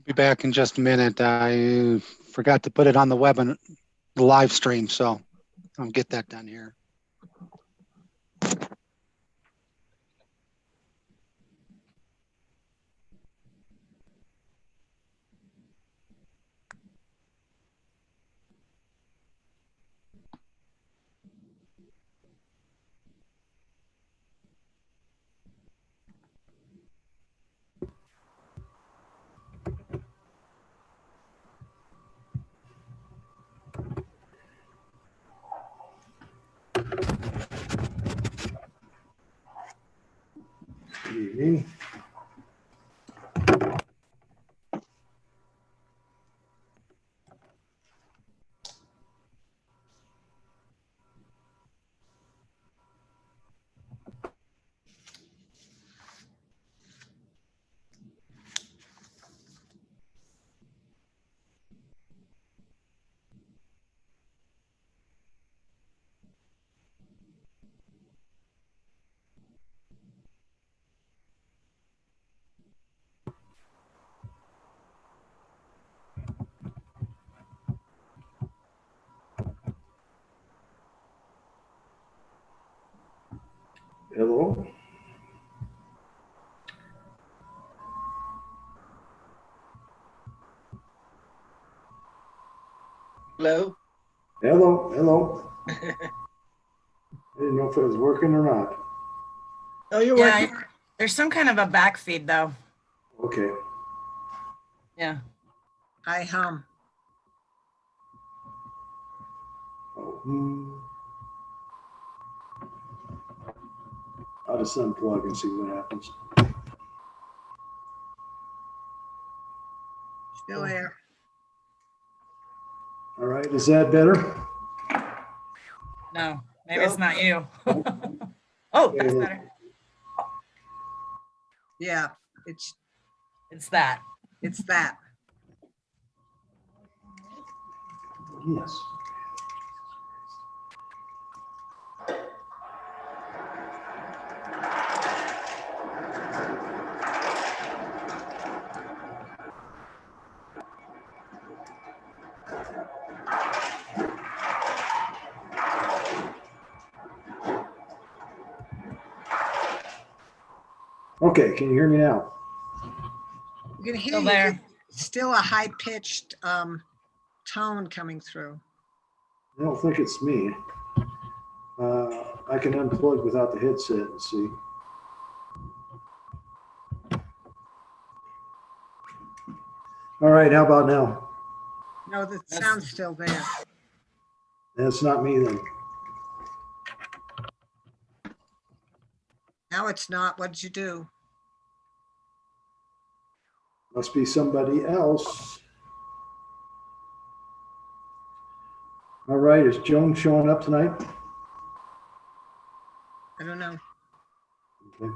Be back in just a minute. I forgot to put it on the web and the live stream, so I'll get that done here. Good evening. Hello. Hello. Hello. Hello. I didn't know if it was working or not. Oh, you're Yeah, working. there's some kind of a back feed though. Okay. Yeah. I hum. Oh, I'll just unplug and see what happens. Still there. All right. Is that better? No, maybe it's not you. Okay. Oh, that's better. Yeah, it's It's that. that. Yes. Okay. Can you hear me now? You can hear Still you. there. It's still a high pitched tone coming through. I don't think it's me. I can unplug without the headset and see. All right. How about now? No, the That's- sound's still there. That's not me then. Now it's not. What did you do? Must be somebody else. All right. Is Joan showing up tonight? I don't know. Okay.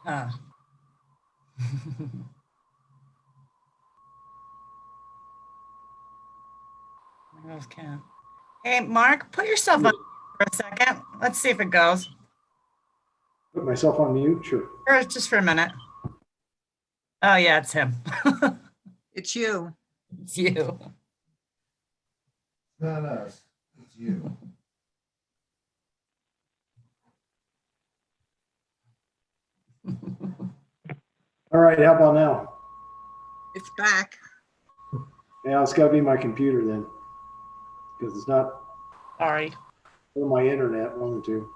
Huh. There goes Ken. Hey, Mark, put yourself on for a second. Let's see if it goes. Put myself on mute. Sure. Or just for a minute. Oh, yeah, it's him. It's you. It's you. Not us, it's you. All right. How about now? It's back. Yeah, it's got to be my computer then, because it's not Sorry. on my internet. One or two.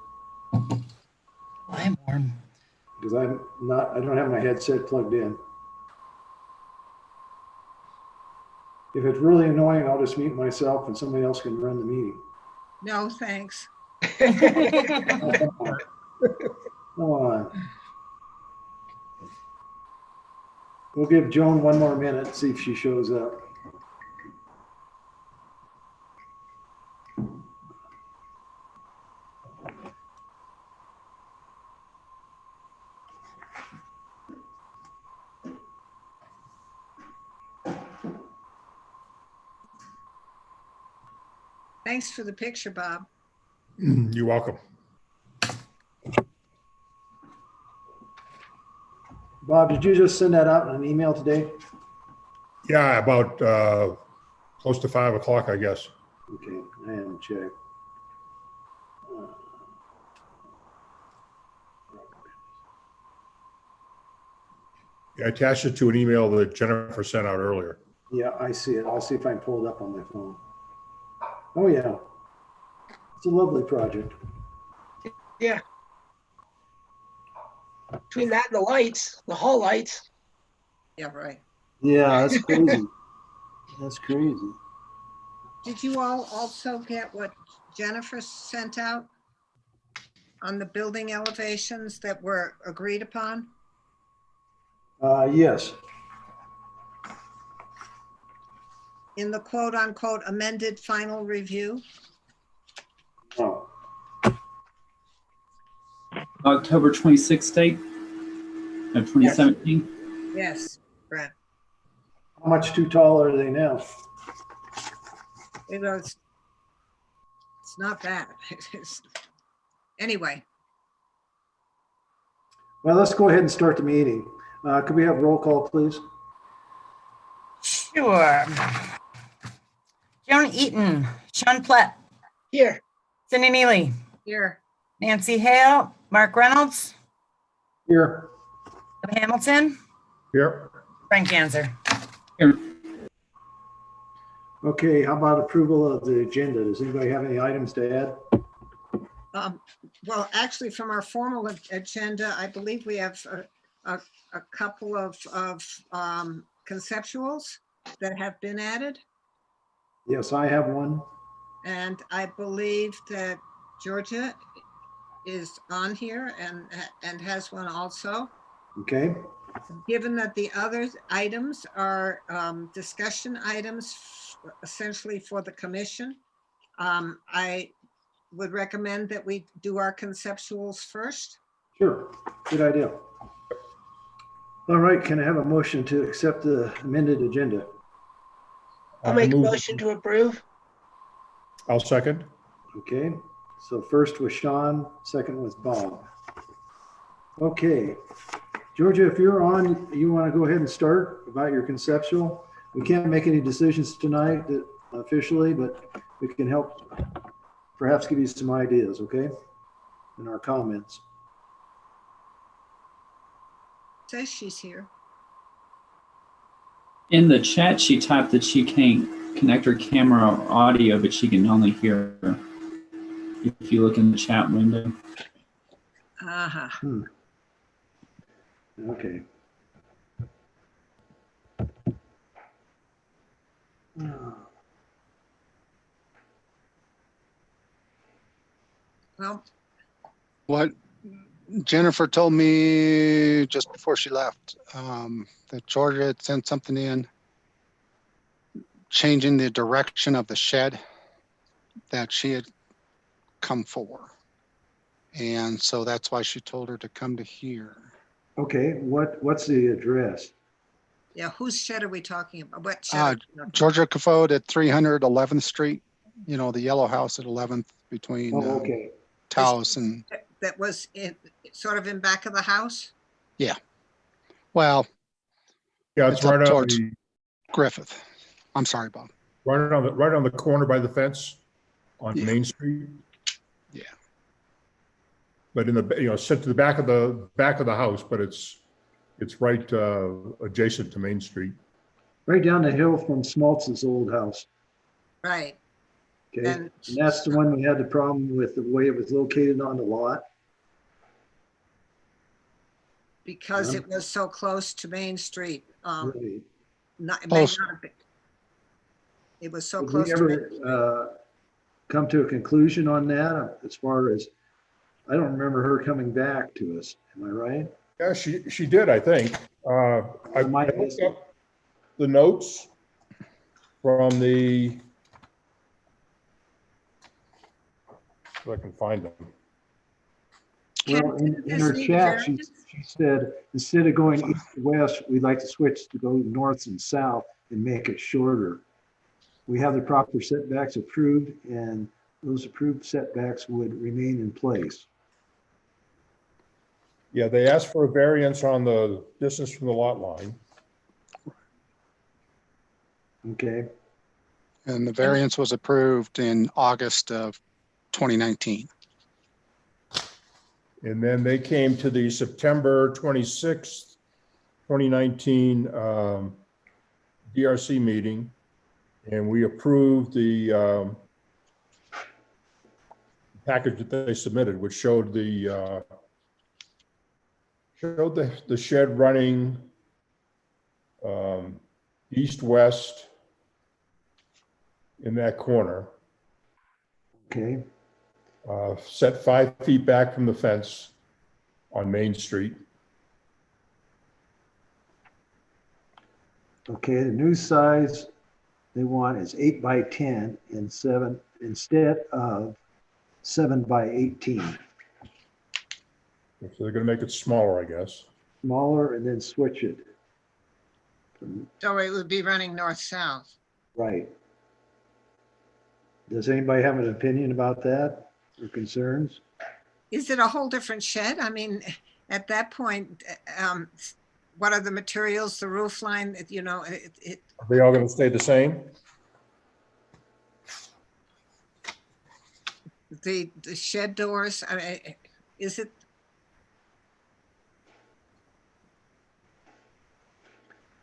I'm warm. Because I don't have my headset plugged in. If it's really annoying, I'll just mute myself and somebody else can run the meeting. No, thanks. Come on. We'll give Joan one more minute, see if she shows up. Thanks for the picture, Bob. You're welcome. Bob, did you just send that out in an email today? Yeah, about close to 5 o'clock, I guess. Okay, I haven't checked. I attached it to an email that Jennifer sent out earlier. Yeah, I see it. I'll see if I can pull it up on my phone. Oh, yeah. It's a lovely project. Yeah. Between that and the lights, the hall lights. Yeah, right. Yeah, that's crazy. That's crazy. Did you all also get what Jennifer sent out on the building elevations that were agreed upon? Yes. In the quote unquote amended final review? Oh, October 26th date of 2017. Yes, Brett. how much too tall are they now? It was, it's not bad. Anyway, Well, let's go ahead and start the meeting. Could we have roll call, please? Sure. Joan Eaton, Sean Platt, Here. Cindy Neely, here, Nancy Hale, Mark Reynolds, Here. Deb Hamilton, Here. Frank Ganzer. Okay, how about approval of the agenda? Does anybody have any items to add? well, actually, from our formal agenda, I believe we have a couple of conceptuals that have been added. Yes, I have one. And I believe that Georgia is on here and has one also. Okay, Given that the other items are discussion items essentially for the commission, I would recommend that we do our conceptuals first. sure. Good idea. All right, can I have a motion to accept the amended agenda? I'll make a move- motion to approve. I'll second. Okay, so first was Sean, second was Bob. Okay, Georgia, if you're on, you want to go ahead and start about your conceptual? We can't make any decisions tonight officially, but we can help perhaps give you some ideas, okay? In our comments. Says she's here. In the chat, she typed that she can't connect her camera or audio, but she can only hear. If you look in the chat window. Uh-huh. Okay. Well, What Jennifer told me just before she left, that Georgia had sent something in changing the direction of the shed that she had come for. And so that's why she told her to come to here. Okay, what's the address? yeah, whose shed are we talking about? What shed? are we talking about? Georgia Cafode at 300 11th Street, you know, the yellow house at 11th between Oh, okay. Taos and, That was in, sort of in back of the house? well, Yeah, it's It's up right on towards- the, Griffith. I'm sorry, Bob. right on the corner by the fence on Yeah. Main Street. Yeah. But in the, set to the back of the house, but it's right adjacent to Main Street. Right down the hill from Smaltz's old house. Right. Okay, And- and that's the one we had the problem with the way it was located on the lot. Because it was so close to Main Street. Right. Not, it may Oh. not have been. It was so Did close we to Main Street. ever come to a conclusion on that as far as, I don't remember her coming back to us, am I right? Yeah, she did, I think. I might have looked missed it. up the notes from the, if I can find them. Well, Ken, in did her this need chat, she variance? said, instead of going east to west, we'd like to switch to go north and south and make it shorter. we have the proper setbacks approved, and those approved setbacks would remain in place. Yeah, they asked for a variance on the distance from the lot line. Okay, And the variance was approved in August of 2019. And then they came to the September 26th, 2019 DRC meeting, and we approved the package that they submitted, which showed the shed running east-west in that corner, okay, set 5 feet back from the fence on Main Street. okay. The new size they want is 8 by 10 and 7 instead of 7 by 18. So they're gonna make it smaller, I guess. Smaller and then switch it. So it would be running north-south. Right. Does anybody have an opinion about that or concerns? Is it a whole different shed? I mean, at that point, what are the materials, the roof line, you know, Are they all gonna stay the same? the shed doors, I mean, is it,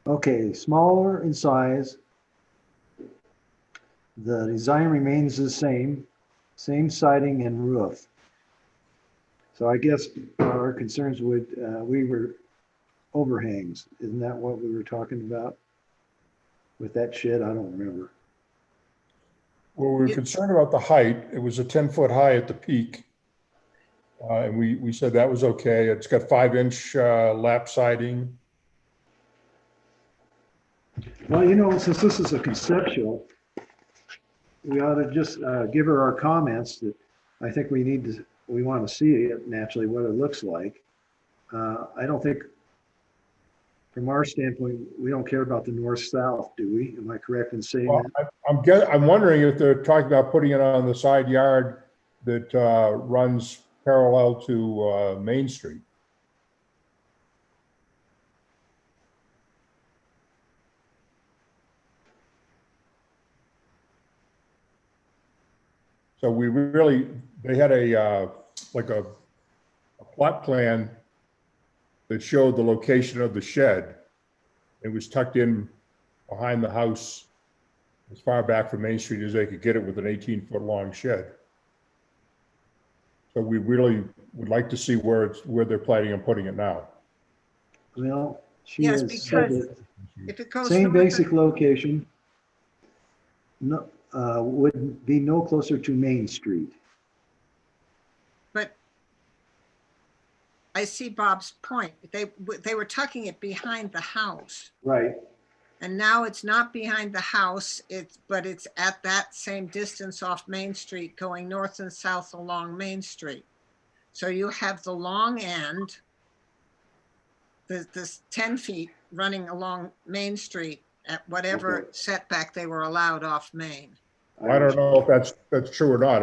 Okay, smaller in size. The design remains the same siding and roof. So I guess our concerns would, we were overhangs. Isn't that what we were talking about with that shed? I don't remember. Well, we were concerned about the height. It was a 10-foot high at the peak. And we said that was okay. It's got 5-inch lap siding. Well, you know, since this is a conceptual, we ought to just give her our comments that I think we want to see it naturally, what it looks like. I don't think, from our standpoint, we don't care about the north-south, do we? Am I correct in saying Well, that? I'm wondering if they're talking about putting it on the side yard that runs parallel to Main Street. So they had like a plot plan that showed the location of the shed. It was tucked in behind the house as far back from Main Street as they could get it with an 18-foot long shed. So we really would like to see where they're planning on putting it now. Well, she Yes, has said because that if it goes. same north basic and- location. No, would be no closer to Main Street. But I see Bob's point. They were tucking it behind the house. Right. And now it's not behind the house, but it's at that same distance off Main Street going north and south along Main Street. So you have the long end, this 10 feet running along Main Street at whatever Okay. setback they were allowed off Main. I don't know if that's true or not.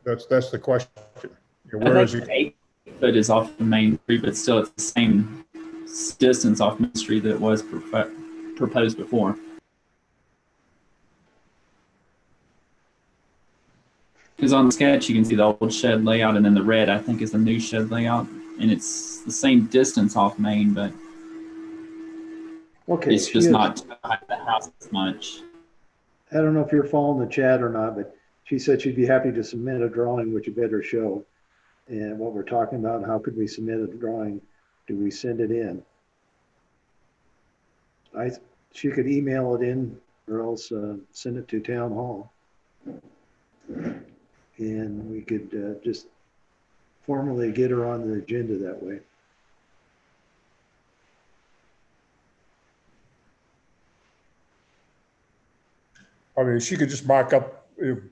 That's the question. Where I is think it? 8 foot is off the Main Street, but still it's the same distance off Main Street that was proposed before. Because on the sketch, you can see the old shed layout, and then the red, I think, is the new shed layout. And it's the same distance off Main, but Okay. it's she just is- not behind the house as much. I don't know if you're following the chat or not, but she said she'd be happy to submit a drawing which would better show and what we're talking about. How could we submit a drawing? Do we send it in? She could email it in or else send it to town hall. And we could just formally get her on the agenda that way. I mean, she could just mark up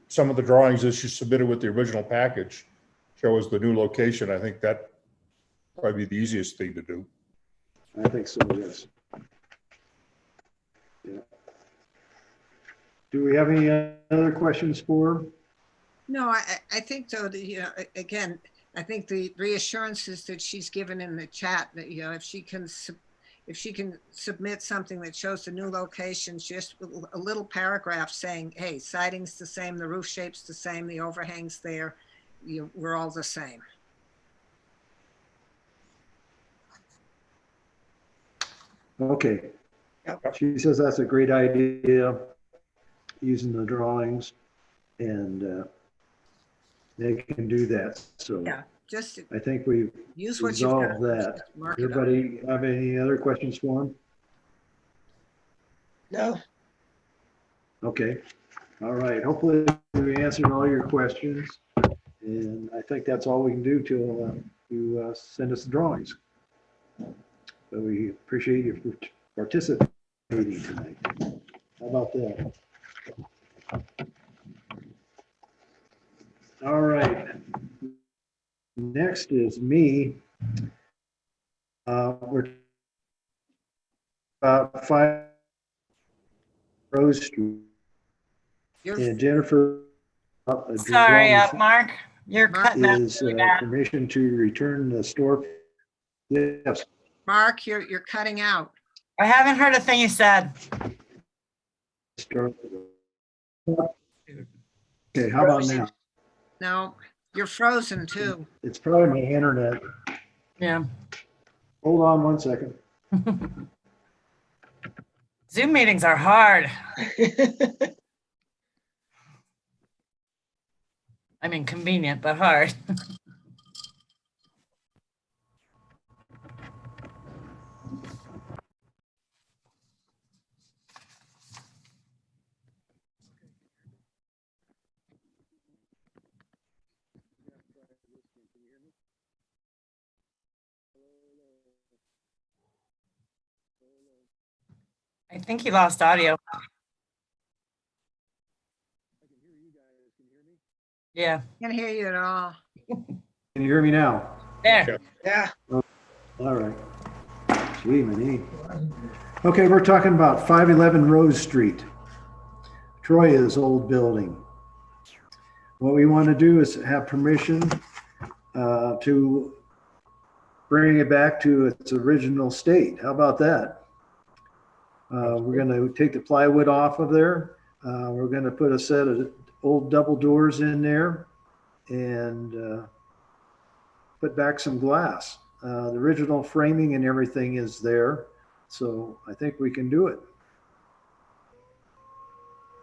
some of the drawings that she submitted with the original package, show us the new location. I think that probably be the easiest thing to do. I think so, yes. Yeah. Do we have any other questions for her? No, I think though, that, you know, again, I think the reassurances that she's given in the chat that, you know, if she can submit something that shows the new locations, just a little paragraph saying, hey, siding's the same, the roof shape's the same, the overhang's there, we're all the same. Okay. Yep. She says that's a great idea, using the drawings, and they can do that. So Yeah, just I think we've use what you've got. resolved that. Just mark it up. Everybody have any other questions for him? No, Okay. All right. Hopefully we answered all your questions. And I think that's all we can do till you send us the drawings. So we appreciate you for participating tonight. How about that? All right. Next is me. We're about 5 Rose Street. You're- And Jennifer. Sorry, drawings Mark, you're cutting out Is really bad. permission to return the store. Yes. Mark, you're cutting out. I haven't heard a thing you said. Store. Okay, how about now? No, you're frozen too. It's probably my internet. Yeah. Hold on one second. Zoom meetings are hard. I mean, convenient, but hard. I think he lost audio. Yeah, Can't hear you at all. Can you hear me now? there. yeah, All right. Gee, Minnie. Okay, we're talking about 511 Rose Street, Troya's old building. What we want to do is have permission to bring it back to its original state. How about that? We're going to take the plywood off of there. We're going to put a set of old double doors in there and put back some glass. The original framing and everything is there. So I think we can do it.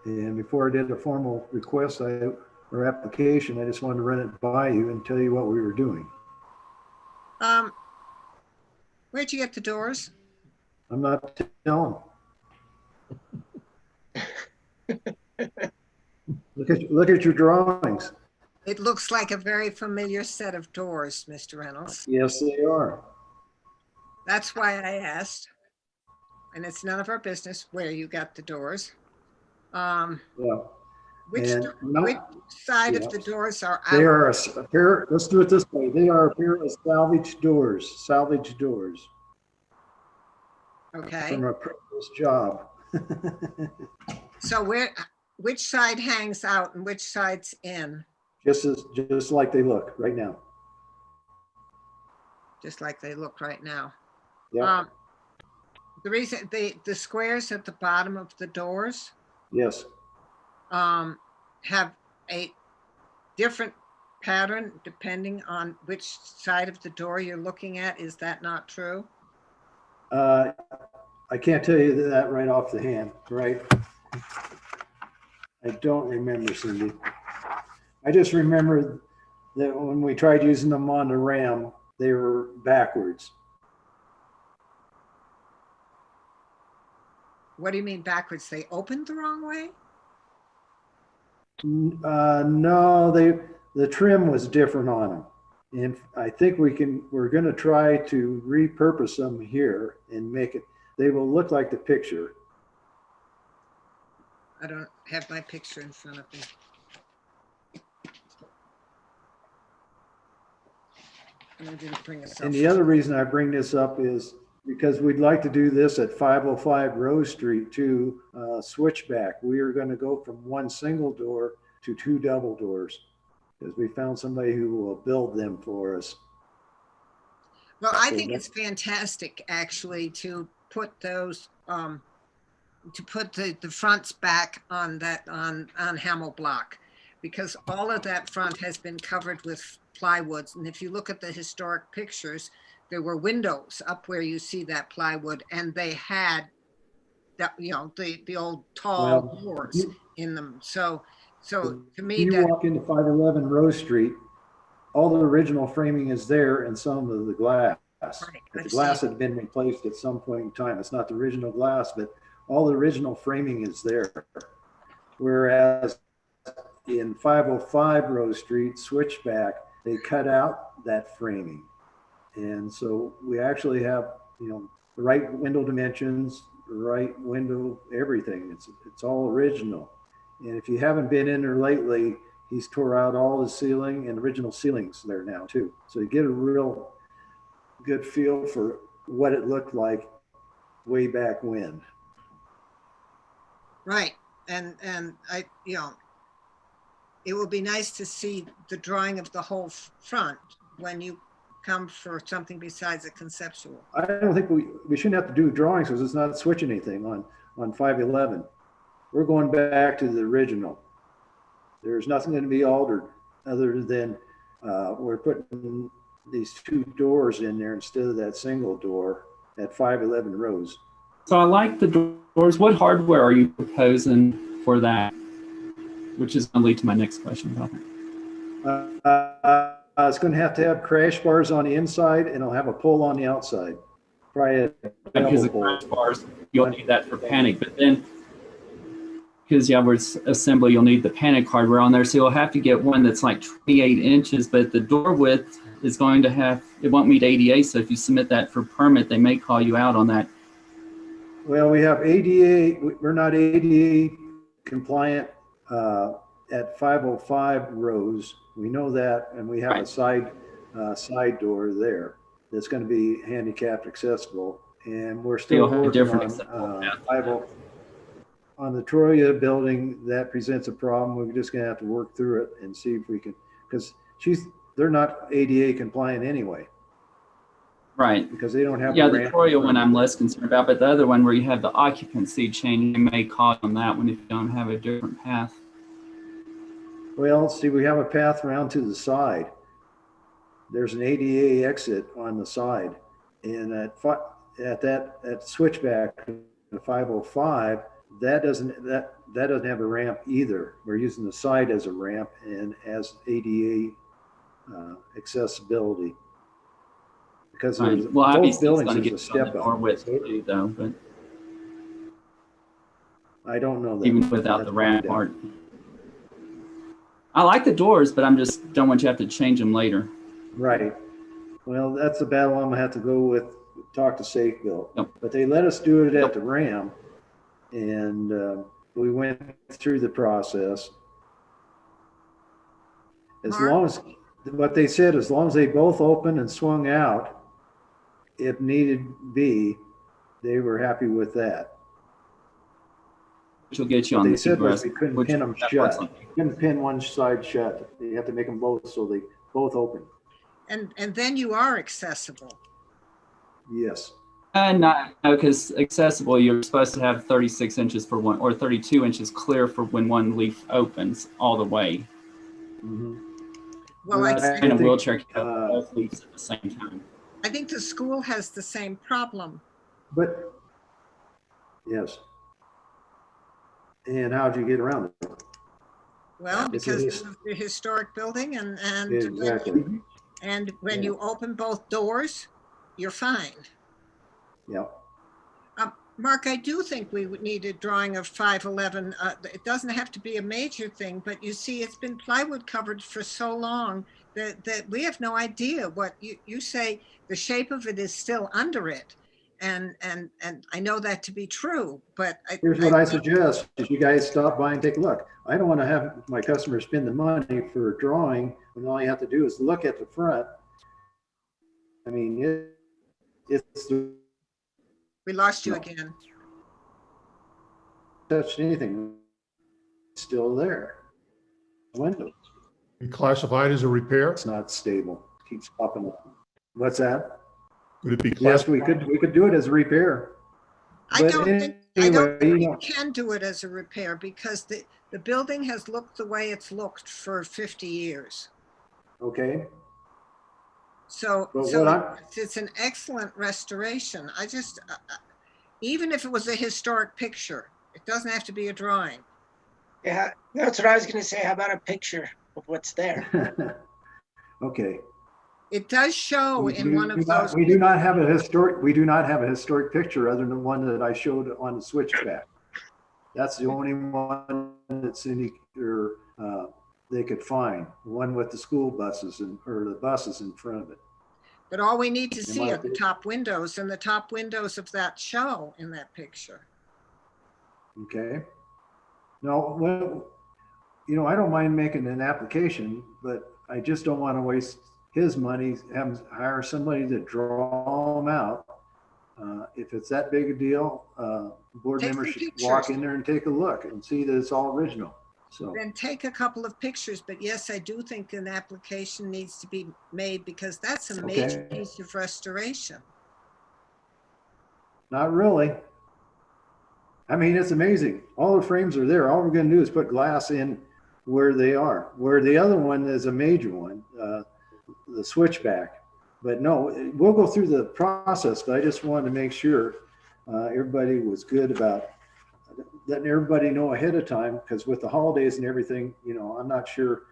And before I did a formal request or application, I just wanted to run it by you and tell you what we were doing. Where'd you get the doors? I'm not telling. Look at your drawings. It looks like a very familiar set of doors, Mr. Reynolds. Yes, they are. That's why I asked. And it's none of our business where you got the doors. Yeah. Which And not- which side yeah. of the doors are They out? are a pair. Let's do it this way. They are a pair of salvage doors. Salvage doors Okay, from a previous job. so which side hangs out and which side's in? just like they look right now. Just like they look right now. Yeah. The reason the squares at the bottom of the doors Yes. have a different pattern depending on which side of the door you're looking at. Is that not true? I can't tell you that right off the hand, right? I don't remember, Cindy. I just remember that when we tried using them on the Ram, they were backwards. What do you mean backwards? They opened the wrong way? No, the trim was different on them. And I think we're going to try to repurpose them here and make it, they will look like the picture. I don't have my picture in front of me. And I didn't bring a And the selfie. other reason I bring this up is because we'd like to do this at 505 Rose Street too, switchback. We are going to go from one single door to 2 double doors because we found somebody who will build them for us. Well, I So think that- it's fantastic, actually, to put those, to put the fronts back on that, on Hamel Block, because all of that front has been covered with plywoods. And if you look at the historic pictures, there were windows up where you see that plywood, and they had that, you know, the old tall Well, doors you- in them. So to me, You that, walk into 511 Rose Street, all the original framing is there and some of the glass. Right, But the I've glass seen had been replaced at some point in time. It's not the original glass, but all the original framing is there. Whereas in 505 Rose Street, switchback, they cut out that framing. And so we actually have, you know, the right window dimensions, the right window, everything. It's all original. And if you haven't been in there lately, he's tore out all the ceiling and original ceilings there now too. So you get a real good feel for what it looked like way back when. right. And I, you know, it would be nice to see the drawing of the whole front when you come for something besides a conceptual. I don't think we shouldn't have to do drawings because it's not switching anything on 511. We're going back to the original. There's nothing going to be altered other than we're putting these 2 doors in there instead of that single door at 511 Rose. So I like the doors. What hardware are you proposing for that? Which is going to lead to my next question about that. It's going to have crash bars on the inside and it'll have a pull on the outside. Probably a Because the double crash pull. bars, you'll need that for panic. But then, because where it's assembly, you'll need the panic hardware on there. So you'll have to get one that's like 28 inches, but the door width is going to have, it won't meet ADA. So if you submit that for permit, they may call you out on that. Well, we have ADA, we're not ADA compliant at 505 Rose. We know that, and we have a side door there that's going to be handicapped accessible. And we're still You'll have a working different on acceptable path. 50 on the Troya building. That presents a problem. We're just going to have to work through it and see if we can, because they're not ADA compliant anyway, Right. because they don't have. Yeah, a the ramp. Troya one I'm less concerned about, but the other one where you have the occupancy change, you may call on that one if you don't have a different path. Well, see, we have a path around to the side. There's an ADA exit on the side, and at that switchback to 505, that doesn't have a ramp either. We're using the side as a ramp and as ADA accessibility. Because there's Right. Well, both obviously, it's buildings going to there's a get on the step door up. width too, though, but I don't know that. even without the ramp part. I like the doors, but I'm just don't want you to have to change them later. Right. Well, that's the battle I'm gonna have to go with, talk to Safe Built. Yep. But they let us do it at the Ram. And we went through the process. As Mark? long as, what they said, as long as they both opened and swung out, if needed be, they were happy with that. Which will get you What on they the said was egress, we couldn't which pin them that works shut. like- Couldn't pin one side shut. You have to make them both so they both open. And then you are accessible. Yes. No, because accessible, you're supposed to have 36 inches for one, or 32 inches clear for when one leaf opens all the way. Mhm. Well, Well, I In a think, wheelchair, you have uh, both leaves at the same time. think the school has the same problem. But, yes. And how'd you get around it? Well, It's a because his- of the historic building Exactly. and when Yeah. you open both doors, you're fine. Yeah. Mark, I do think we would need a drawing of 511. It doesn't have to be a major thing, but you see, it's been plywood covered for so long that we have no idea what you say. The shape of it is still under it, and I know that to be true. But Here's what I suggest, is you guys stop by and take a look. I don't want to have my customers spend the money for a drawing when all you have to do is look at the front. I mean, it's the We lost you No. again. Touched anything. It's still there. Windows. Be classified as a repair? It's not stable. Keeps popping up. What's that? Could it be Yes, we classified? could do it as a repair. I But don't think anyway, we you know- can do it as a repair because the building has looked the way it's looked for 50 years. Okay, So, But so what I'm- it's an excellent restoration. I just, even if it was a historic picture, it doesn't have to be a drawing. Yeah, that's what I was gonna say. How about a picture of what's there? okay. It does show in one of those. We do not have a historic picture other than one that I showed on the switchback. That's the only one that's they could find, one with the school buses or the buses in front of it. But all we need to see might are the be. top windows, and the top windows of that show in that picture. Okay. No, well, I don't mind making an application, but I just don't want to waste his money, hire somebody to draw them out. If it's that big a deal, board Take members some should walk pictures. in there and take a look and see that it's all original. So, Then take a couple of pictures, but yes, I do think an application needs to be made because that's a major Okay. piece of restoration. not really. I mean, it's amazing. All the frames are there. All we're going to do is put glass in where they are. Where the other one is a major one, the switchback. But no, we'll go through the process, but I just wanted to make sure everybody was good about letting everybody know ahead of time, because with the holidays and everything, I'm not sure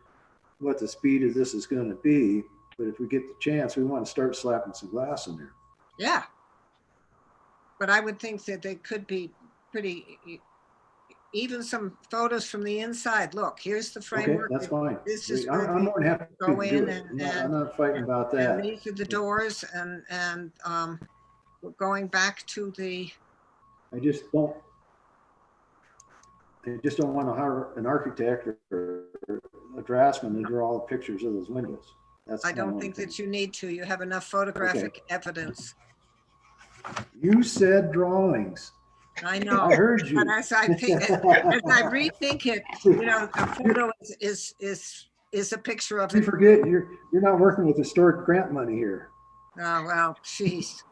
what the speed of this is going to be, but if we get the chance, we want to start slapping some glass in there. Yeah. But I would think that they could be pretty, even some photos from the inside. Look, here's the Okay, framework. that's fine. This is I'm where I'm more than happy go to do in it. and- I'm not fighting about And that. these are the doors and we're going back to the, I just don't want to hire an architect or a draftsman to draw all the pictures of those windows. That's I my don't only think thing. that you need to. You have enough photographic evidence. You said drawings. I know. I heard you. But as I think, as I rethink it, a photo is a picture of You it. forget you're not working with historic grant money here. Oh, well, geez.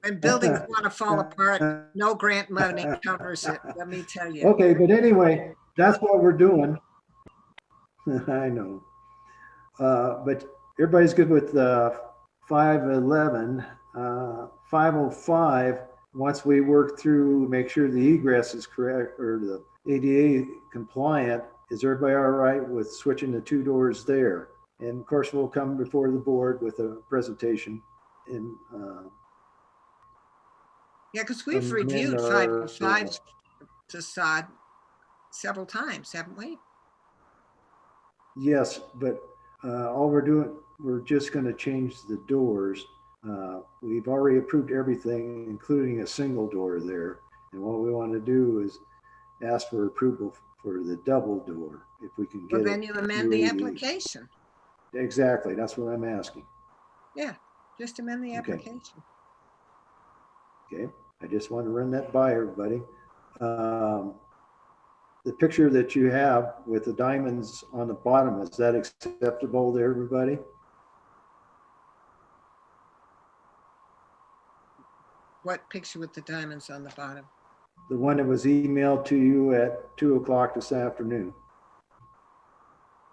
When buildings want to fall apart, no grant money covers it, let me tell you. Okay, but anyway, that's what we're doing. I know. But everybody's good with 511, 505. Once we work through, make sure the egress is correct or the ADA compliant, is everybody all right with switching the two doors there? And of course, we'll come before the board with a presentation and Yeah, because we've amend reviewed our- 505 facade several times, haven't we? yes, but all we're doing, we're just going to change the doors. We've already approved everything, including a single door there. And what we want to do is ask for approval for the double door, if we can Well, get then it. you amend the through ADA. application. Exactly, that's what I'm asking. Yeah, just amend the Okay. application. Okay, I just want to run that by everybody. The picture that you have with the diamonds on the bottom, is that acceptable to everybody? What picture with the diamonds on the bottom? The one that was emailed to you at 2:00 this afternoon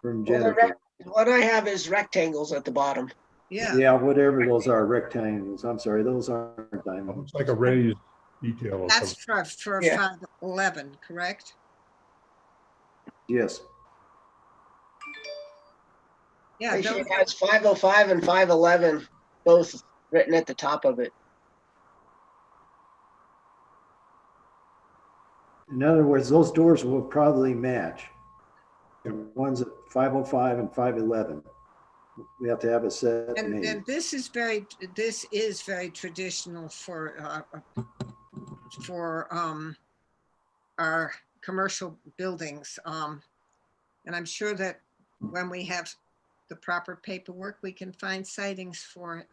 from Well, Jennifer. what I have is rectangles at the bottom. Yeah, Yeah, whatever those are, rectangles. I'm sorry, those aren't diamonds. Looks like a raised detail. or that's something. for Yeah. 511, correct? Yes, Yeah, Actually, those- it has 505 and 511, both written at the top of it. in other words, those doors will probably match. The ones at 505 and 511. We have to have a set and made. this is very traditional for our commercial buildings. And I'm sure that when we have the proper paperwork, we can find sightings for it.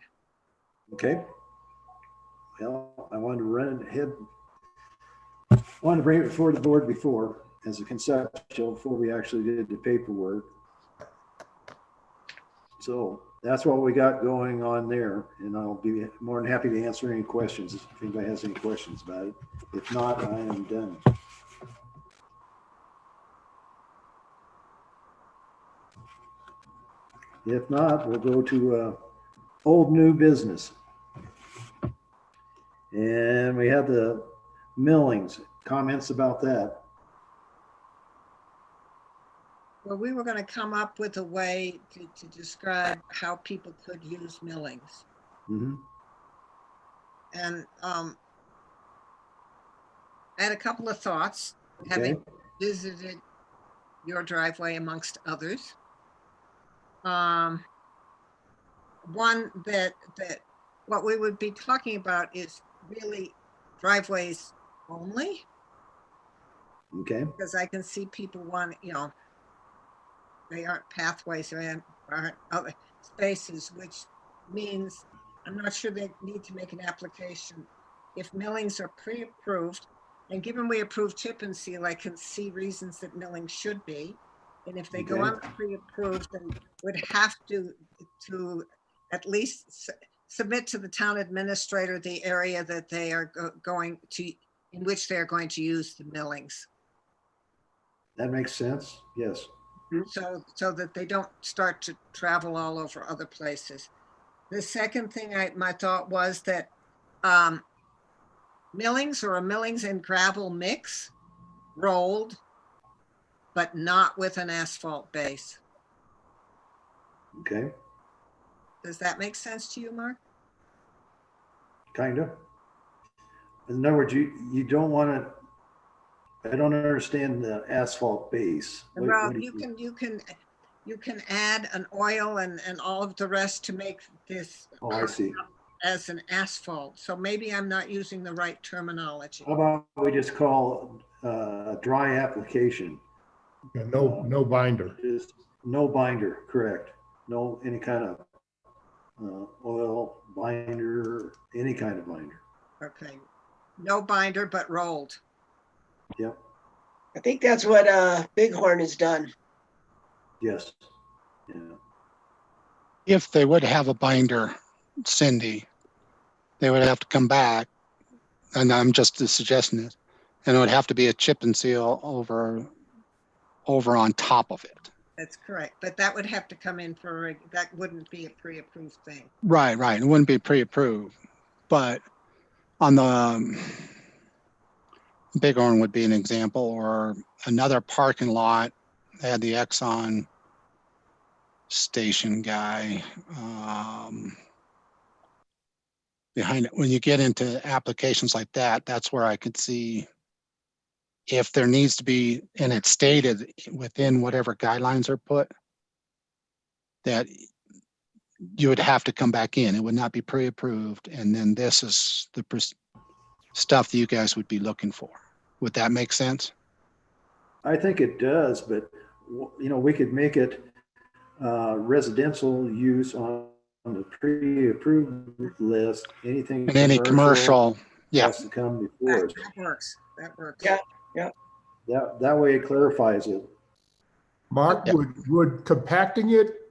Okay. well, I wanted to run it ahead. I wanted to bring it before the board before as a conceptual before we actually did the paperwork. So that's what we got going on there, and I'll be more than happy to answer any questions if anybody has any questions about it. If not, I am done. If not, we'll go to old new business. And we have the millings. Comments about that? Well, we were going to come up with a way to describe how people could use millings. Mhm. And I had a couple of thoughts, Okay. having visited your driveway amongst others. One that what we would be talking about is really driveways only, Okay. because I can see people want, they aren't pathways or aren't other spaces, which means I'm not sure they need to make an application. If millings are pre-approved, and given we approve chip and seal, I can see reasons that millings should be. And if they go Okay. on pre-approved, then would have to at least submit to the town administrator the area that they are going to, in which they're going to use the millings. That makes sense. Yes. So that they don't start to travel all over other places. The second thing my thought was that millings or a millings and gravel mix, rolled, but not with an asphalt base. Okay. Does that make sense to you, Mark? Kind of. In other words, you don't want to, I don't understand the asphalt base. Well, What do you can add an oil and all of the rest to make this Oh, I see. as an asphalt. So maybe I'm not using the right terminology. How about we just call dry application? Yeah, no binder. Just no binder, correct? No, any kind of oil binder, any kind of binder. Okay. No binder, but rolled. Yep. I think that's what Bighorn has done. Yes. Yeah. If they would have a binder, Cindy, they would have to come back, and I'm just suggesting it, and it would have to be a chip and seal over on top of it. That's correct. But that would have to come in that wouldn't be a pre-approved thing. Right. It wouldn't be pre-approved, but on the Bighorn would be an example, or another parking lot had the Exxon station guy behind it. When you get into applications like that, that's where I could see if there needs to be, and it's stated within whatever guidelines are put, that you would have to come back in. It would not be pre-approved. And then this is the stuff that you guys would be looking for. Would that make sense? I think it does, but we could make it residential use on the pre-approved list. Anything And any commercial, yeah. has to come before us. That works. That works. Yeah. That way it clarifies it. Mark, Yep. would compacting it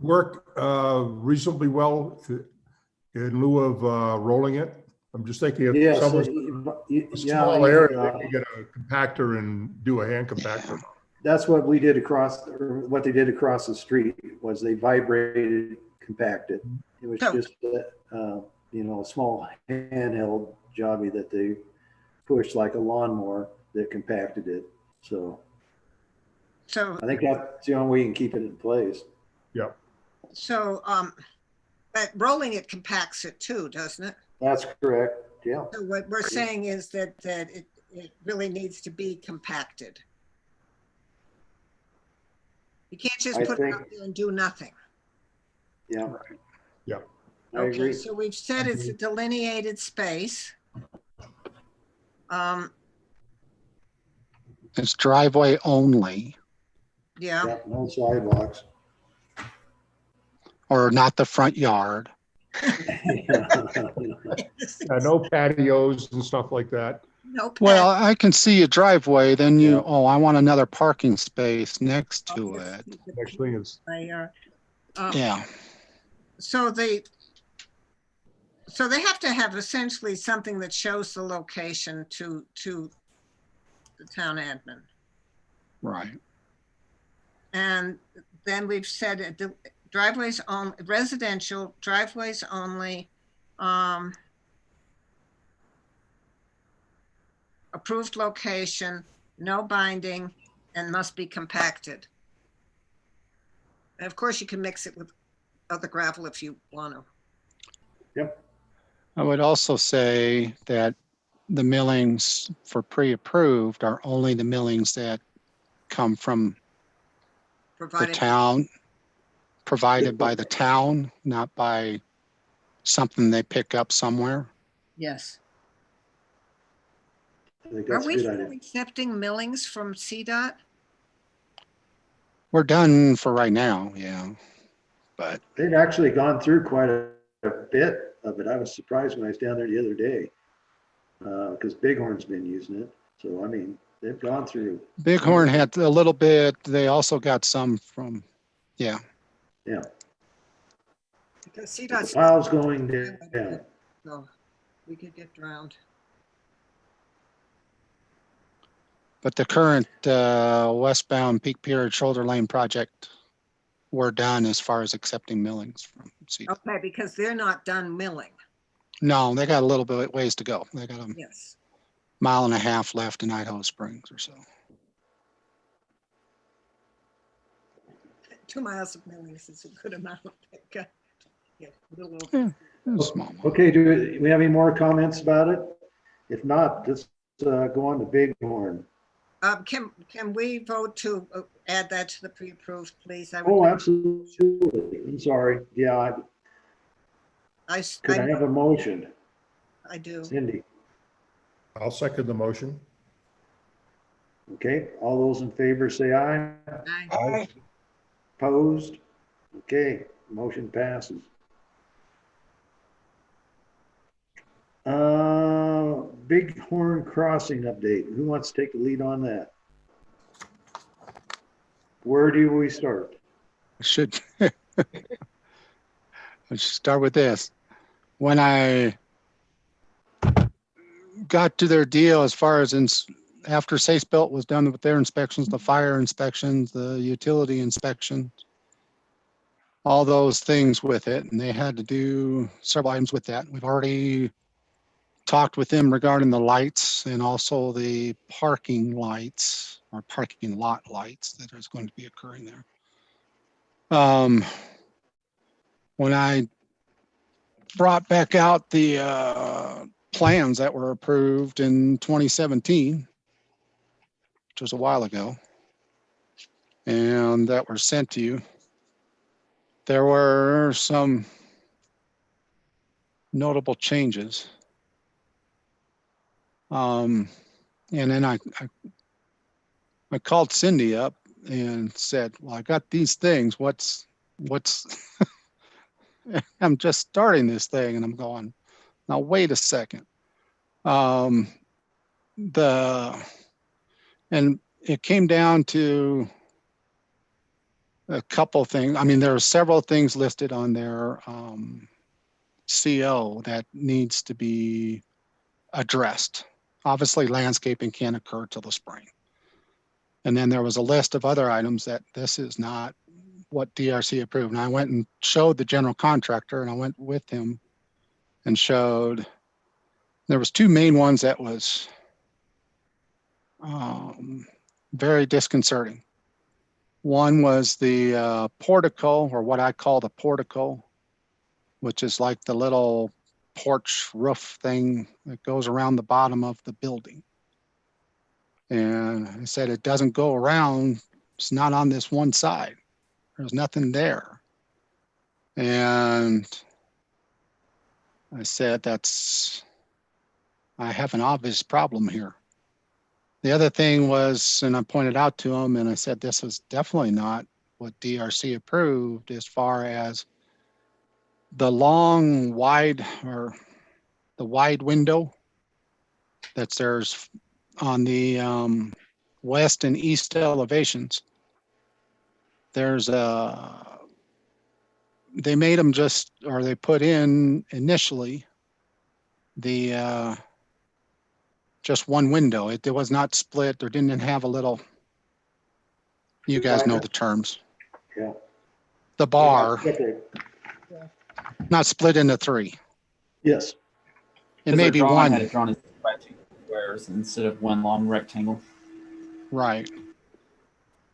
work reasonably well in lieu of rolling it? I'm just thinking if Yes. someone's a small area, they can get a compactor and do a hand compactor. That's what we did what they did across the street was they vibrated, compacted. It was Oh. just a small handheld jobby that they pushed like a lawnmower that compacted it. So So I think that's the only way you can keep it in place. but rolling it compacts it too, doesn't it? That's correct. Yeah. So what we're saying is that it really needs to be compacted. You can't just I put it think- out there and do nothing. Yeah. Yeah. I Okay, agree. so we've said it's a delineated space. It's driveway only, Yeah, Yeah, no sidewalks. or not the front yard. No patios and stuff like that. No Well, path. I can see a driveway, then Yeah. you, oh, I want another parking space next to it. Next thing is, Yeah, So they have to have essentially something that shows the location to the town admin. right. And then we've said driveways on residential, driveways only, approved location, no binding, and must be compacted. And of course, you can mix it with other gravel if you want to. Yep. I would also say that the millings for pre-approved are only the millings that come from the Provided, town, provided by the town, not by something they pick up somewhere. yes. I think Are that's a we good still idea. accepting millings from CDOT? We're done for right now, yeah. But They've actually gone through quite a bit of it. I was surprised when I was down there the other day. Because Bighorn's been using it. So, I mean, they've gone through. Bighorn had a little bit, they also got some from, yeah. Yeah. Because The CDOT's, pile's going down. so we could get drowned. But the current westbound Peak Pier Shoulder Lane project, we're done as far as accepting millings from CDOT. Okay, because they're not done milling. No, they got a little bit ways to go. They got a Yes. mile and a half left in Idaho Springs or so. 2 miles of millings is a good amount. Yeah, a little over. Yeah, it's a small one. Okay, do we have any more comments about it? If not, let's go on to Bighorn. Can we vote to add that to the pre-approved, please? I would- Oh, absolutely. I'm sorry. Yeah, could I have a motion? I do. Cindy? I'll second the motion. Okay, all those in favor say aye. Aye. Aye. Opposed? Okay, motion passes. Bighorn Crossing update. Who wants to take the lead on that? Where do we start? Should I should start with this. When I got to their deal as far as after Sacebuilt was done with their inspections, the fire inspections, the utility inspections, all those things with it, and they had to do several items with that. We've already talked with them regarding the lights and also the parking lights or parking lot lights that is going to be occurring there. When I brought back out the plans that were approved in 2017, which was a while ago, and that were sent to you, there were some notable changes. And then I called Cindy up and said, well, I got these things. What's I'm just starting this thing. And I'm going, now, wait a second. And it came down to a couple things. I mean, there are several things listed on their CO that needs to be addressed. Obviously, landscaping can't occur till the spring. And then there was a list of other items that this is not what DRC approved. And I went and showed the general contractor, and I went with him and showed, there was two main ones that was very disconcerting. One was the portico, or what I call the portico, which is like the little porch roof thing that goes around the bottom of the building. And I said, it doesn't go around. It's not on this one side. There's nothing there. And I said, I have an obvious problem here. The other thing was, and I pointed out to him, and I said, this is definitely not what DRC approved as far as the long wide or the wide window that's there's on the west and east elevations. There's they made them just, or they put in initially the just one window. It was not split or didn't have a little, you guys know the terms. Yeah. The bar, Okay. not split into three. Yes. It may be one. Had it drawn as squares instead of one long rectangle. Right.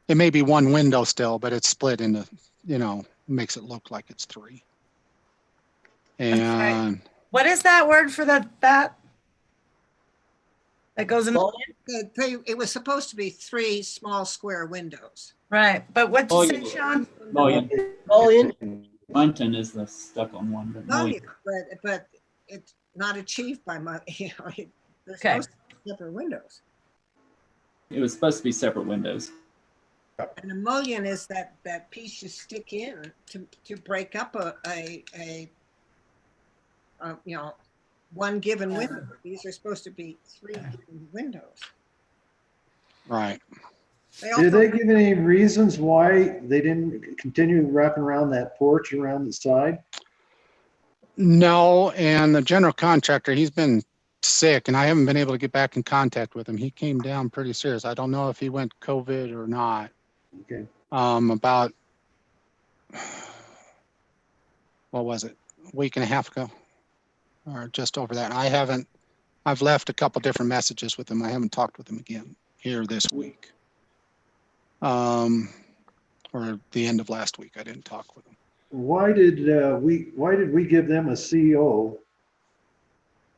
It may be one window still, but it's split into, you know, makes it look like it's three. And What is that word for that goes in? It was supposed to be 3 small square windows. Right, but what you say, Sean? Mullion. Mullion. Munton is the stuck on one, but Oh, yeah, mullion. but it's not achieved by my, you know, there's Okay. supposed to be separate windows. It was supposed to be separate windows. And a mullion is that piece you stick in to break up a you know, one given window. These are supposed to be 3 given windows. right. Did they give any reasons why they didn't continue wrapping around that porch around the side? No, and the general contractor, he's been sick and I haven't been able to get back in contact with him. He came down pretty serious. I don't know if he went COVID or not. Okay. About, what was it? A week and a half ago or just over that. I've left a couple different messages with him. I haven't talked with him again here this week. Or the end of last week, I didn't talk with him. Why did we give them a CO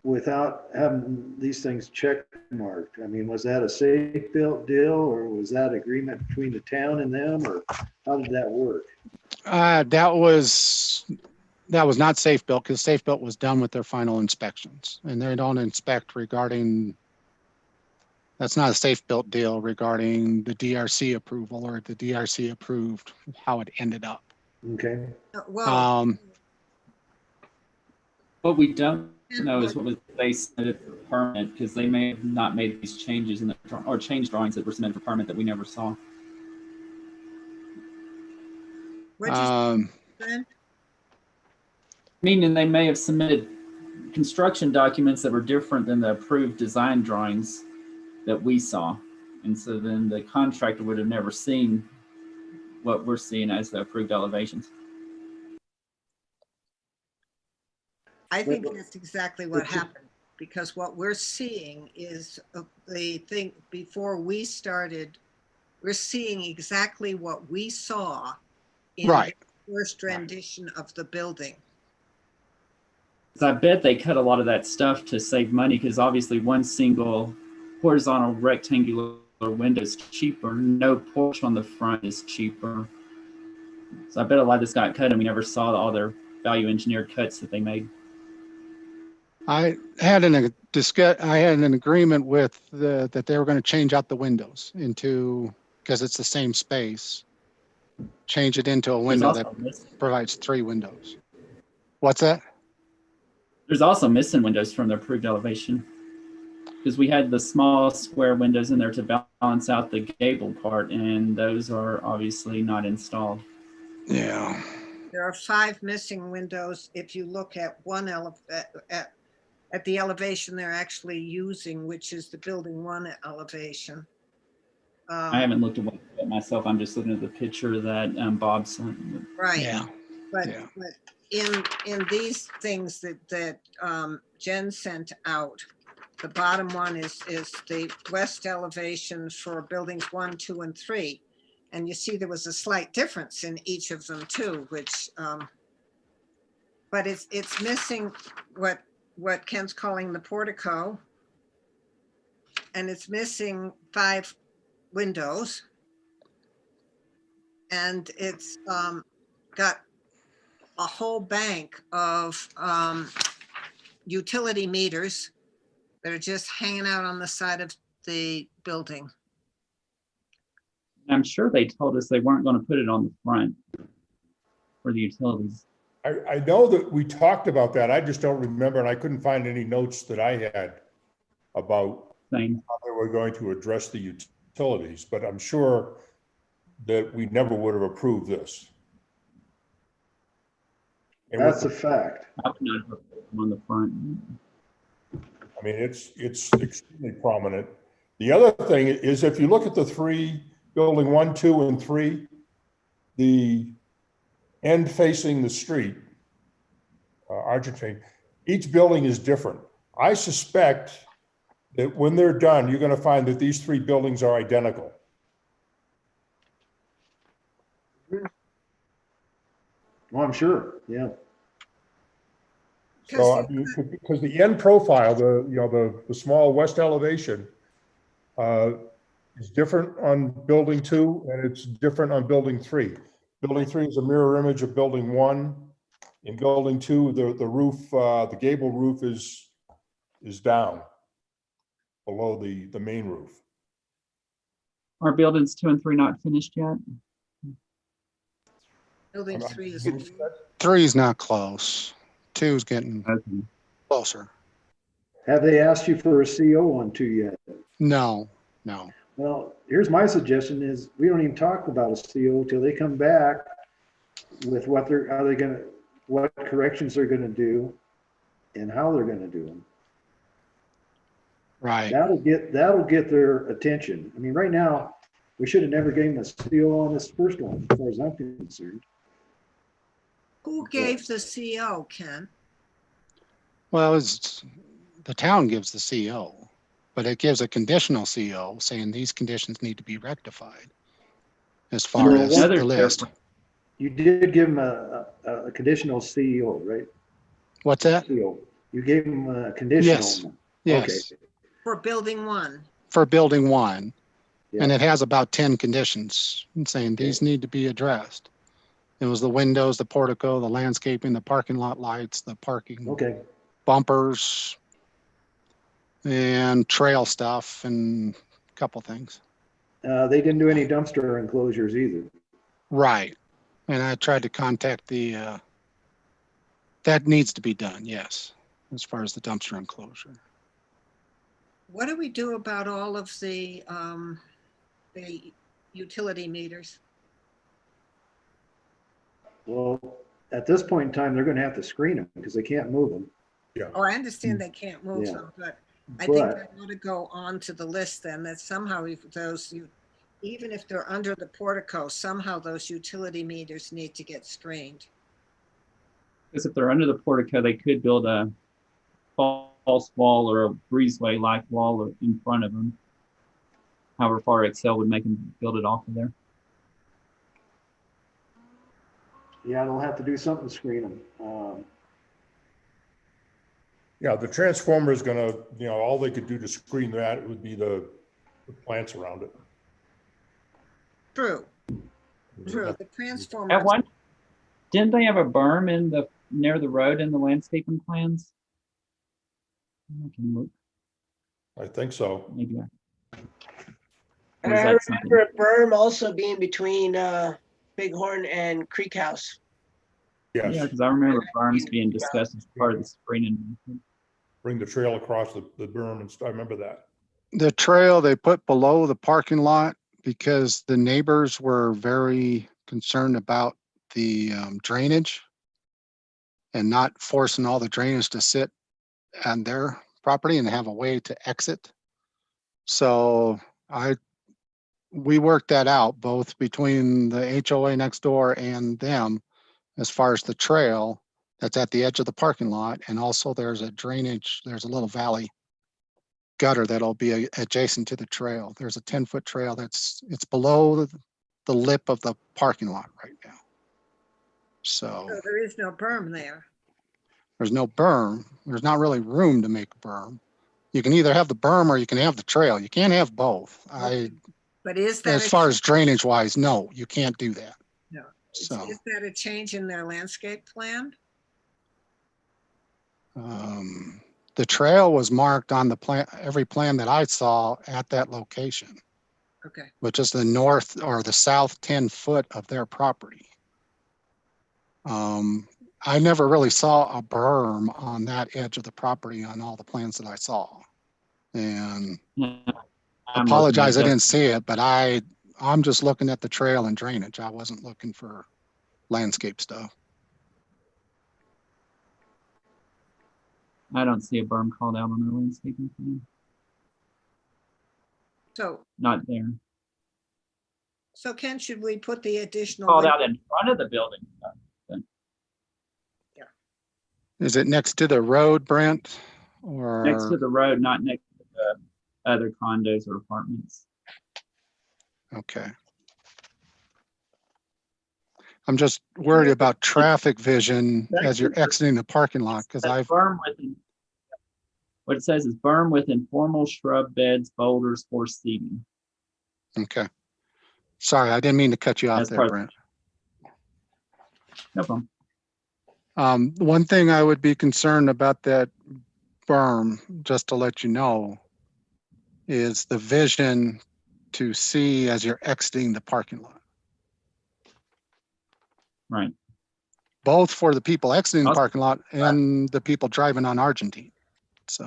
without having these things check marked? I mean, was that a safe built deal or was that agreement between the town and them, or how did that work? That was not safe built because safe built was done with their final inspections and they don't inspect regarding, that's not a safe built deal regarding the DRC approval or the DRC approved how it ended up. Okay. Well, What we don't know is what was they submitted for permit, because they may have not made these changes in the, or changed drawings that were submitted for permit that we never saw. what'd you say? Meaning they may have submitted construction documents that were different than the approved design drawings that we saw. And so then the contractor would have never seen what we're seeing as the approved elevations. I think that's exactly what happened, because what we're seeing is the thing before we started, we're seeing exactly what we saw in Right. the first rendition of the building. So I bet they cut a lot of that stuff to save money, because obviously one single horizontal rectangular window is cheaper. No porch on the front is cheaper. So I bet a lot of this got cut and we never saw all their value engineered cuts that they made. I had an agreement with that they were going to change out the windows into, because it's the same space, change it into a window that provides 3 windows. What's that? There's also missing windows from the approved elevation, because we had the small square windows in there to balance out the gable part, and those are obviously not installed. Yeah. There are 5 missing windows. If you look at one at the elevation they're actually using, which is the building 1 elevation. I haven't looked at it myself. I'm just looking at the picture that Bob sent. Right. Yeah. But, Yeah. but in these things that Jen sent out, the bottom one is the west elevation for buildings 1, 2, and 3. And you see there was a slight difference in each of them too, which, but it's missing what Ken's calling the portico. And it's missing 5 windows. And it's got a whole bank of utility meters that are just hanging out on the side of the building. I'm sure they told us they weren't going to put it on the front for the utilities. I know that we talked about that. I just don't remember, and I couldn't find any notes that I had about Same. how they were going to address the utilities, but I'm sure that we never would have approved this. And with That's a fact. I would not put them on the front. I mean, it's extremely prominent. The other thing is, if you look at the three, building 1, 2, and 3, the end facing the street, Argentine, each building is different. I suspect that when they're done, you're going to find that these 3 buildings are identical. Well, I'm sure, yeah. So, I mean, because the end profile, the small west elevation is different on building 2 and it's different on building 3. Building 3 is a mirror image of building 1. In building 2, the roof, the gable roof is down below the main roof. Are buildings 2 and 3 not finished yet? Building 3 is, 3 is not close. 2 is getting Okay. closer. Have they asked you for a CO on 2 yet? No. Well, here's my suggestion is we don't even talk about a CO till they come back with what what corrections they're gonna do and how they're gonna do them. Right. That'll get their attention. I mean, right now, we should have never given a CO on this first one, as far as I'm concerned. who gave the CO, Ken? Well, the town gives the CO, but it gives a conditional CO saying these conditions need to be rectified as far Well, as another the list. You did give them a conditional CEO, right? What's that? CO. You gave them a conditional. Yes. one. Yes, Okay. For building 1? for building 1. And Yeah. it has about 10 conditions saying these need to be addressed. It was the windows, the portico, the landscaping, the parking lot lights, the parking Okay. bumpers, and trail stuff, and a couple things. They didn't do any dumpster enclosures either. Right. And I tried to contact that needs to be done, yes, as far as the dumpster enclosure. What do we do about all of the utility meters? Well, at this point in time, they're gonna have to screen them because they can't move them. Oh, I understand they can't move Yeah. them, but I think But- that ought to go on to the list then, that somehow if even if they're under the portico, somehow those utility meters need to get screened. Because if they're under the portico, they could build a false wall or a breezeway-like wall in front of them. However far Excel would make them build it off of there. Yeah, they'll have to do something to screen them. Yeah, the transformer is gonna, all they could do to screen that would be the plants around it. True, true, the transformer. At one, didn't they have a berm near the road in the landscaping plans? I can look, I think so. maybe. And Was I that something? remember a berm also being between Bighorn and Creek House. Yeah, Yes, because I remember berms being discussed as part of the screening. bring the trail across the berm and stuff. I remember that. The trail they put below the parking lot because the neighbors were very concerned about the drainage and not forcing all the drainage to sit on their property and have a way to exit. So we worked that out both between the HOA next door and them as far as the trail that's at the edge of the parking lot. And also there's a drainage, there's a little valley gutter that'll be adjacent to the trail. There's a 10-foot trail it's below the lip of the parking lot right now. So So there is no berm there. there's no berm. There's not really room to make a berm. You can either have the berm or you can have the trail. You can't have both. But is that, As far as drainage wise, no, you can't do that. No. So, is that a change in their landscape plan? the trail was marked on the plan, every plan that I saw at that location, Okay, which is the north or the south 10 foot of their property. I never really saw a berm on that edge of the property on all the plans that I saw. And Yeah, I'm looking apologize, I at it. didn't see it, but I'm just looking at the trail and drainage. I wasn't looking for landscape stuff. I don't see a berm called out on the landscaping plan. So, Not there. so Ken, should we put the additional? Called out in front of the building. Is it next to the road, Brent? Next to Or, the road, not next to the other condos or apartments. okay. I'm just worried about traffic vision as you're exiting the parking lot, because I've, Berm with, what it says is berm with informal shrub beds, boulders, for seating. okay. Sorry, I didn't mean to cut you off That's there, part- Brent. No problem. One thing I would be concerned about that berm, just to let you know, is the vision to see as you're exiting the parking lot, Right. both for the people exiting the Also- parking lot and the people driving on Argentine. So,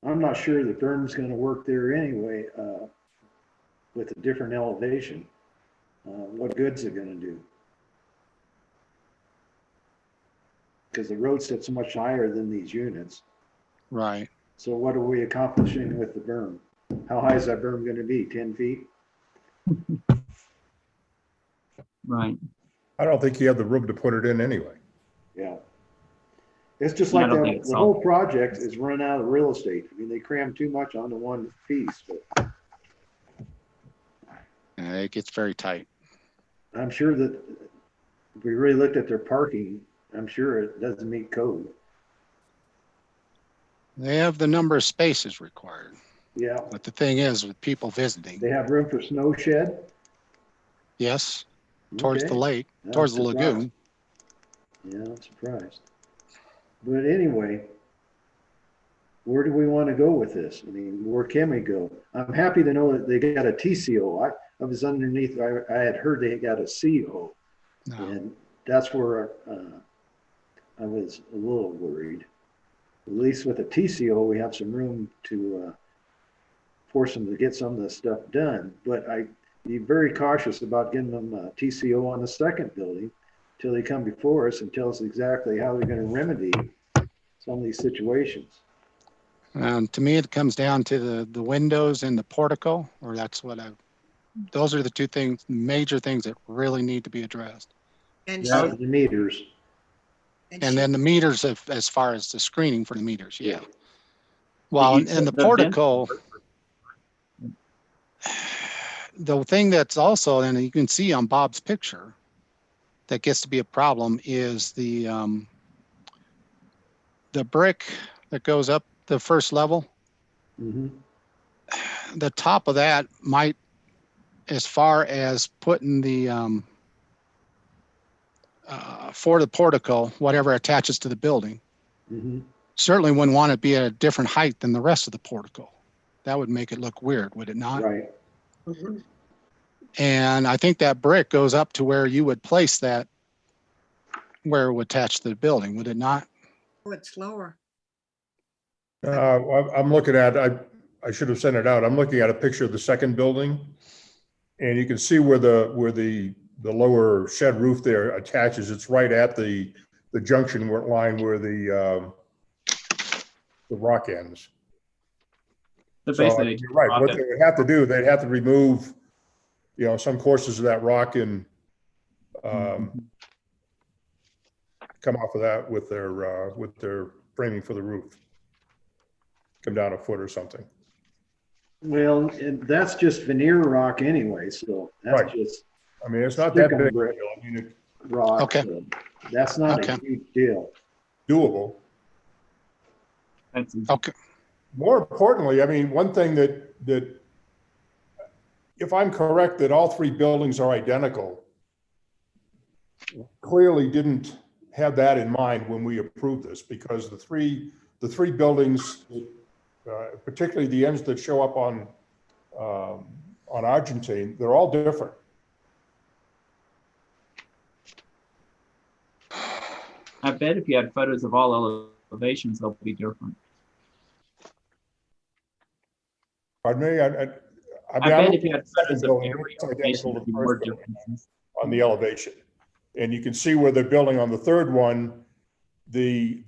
I'm not sure the berm's gonna work there anyway, with a different elevation. What good's it gonna do? Because the road sits much higher than these units. right. So what are we accomplishing with the berm? How high is that berm gonna be? 10 feet? Right. I don't think you have the room to put it in anyway. Yeah. It's just Yeah, I like don't think it's the all- whole project is run out of real estate. I mean, they cram too much onto one piece, but It gets very tight. I'm sure that if we really looked at their parking, I'm sure it doesn't meet code. They have the number of spaces required, Yeah, but the thing is with people visiting, they have room for snow shed. yes, towards the Okay. lake, I'm towards the surprised. lagoon. Yeah, I'm surprised. But anyway, where do we want to go with this? I mean, where can we go? I'm happy to know that they got a TCO. I was underneath, I had heard they got a CO, No, and that's where I was a little worried. At least with a TCO, we have some room to force them to get some of this stuff done. But I'd be very cautious about getting them a TCO on the second building till they come before us and tell us exactly how they're going to remedy some of these situations. and to me, it comes down to the windows and the portico, or those are the two things, major things that really need to be addressed. And Yeah. she- The meters. And she- then the meters, as far as the screening for the meters, yeah. Well, You and the said the portico, the thing that's also, and you can see on Bob's picture, that gets to be a problem is the brick that goes up the first level. Mhm. The top of that might, as far as putting the for the portico, whatever attaches to the building, Mhm. certainly wouldn't want it to be at a different height than the rest of the portico. That would make it look weird, would it not? Right. Mhm. And I think that brick goes up to where you would place that, where it would attach to the building, would it not? Oh, it's lower. I'm looking at, I should have sent it out. I'm looking at a picture of the second building. And you can see where the lower shed roof there attaches. It's right at the junction line where the rock ends. So So basically, you're right. What they would have to do, they'd have to remove, some courses of that rock and come off of that with their framing for the roof. Come down a foot or something. Well, and that's just veneer rock anyway, so that's Right. just I mean, it's not that Stick on big. brick. I mean, it's rock. Okay. So that's not a Okay. huge deal. doable. that's Okay. More importantly, I mean, one thing that if I'm correct, that all three buildings are identical, clearly didn't have that in mind when we approved this, because the three buildings, particularly the ends that show up on Argentine, they're all different. I bet if you had photos of all elevations, they'll be different. Pardon me? I mean, I I'm bet if you had looking at the photos of building, every it's elevation, identical to there'd be the more first building differences. on the elevation. And you can see where they're building on the third one, the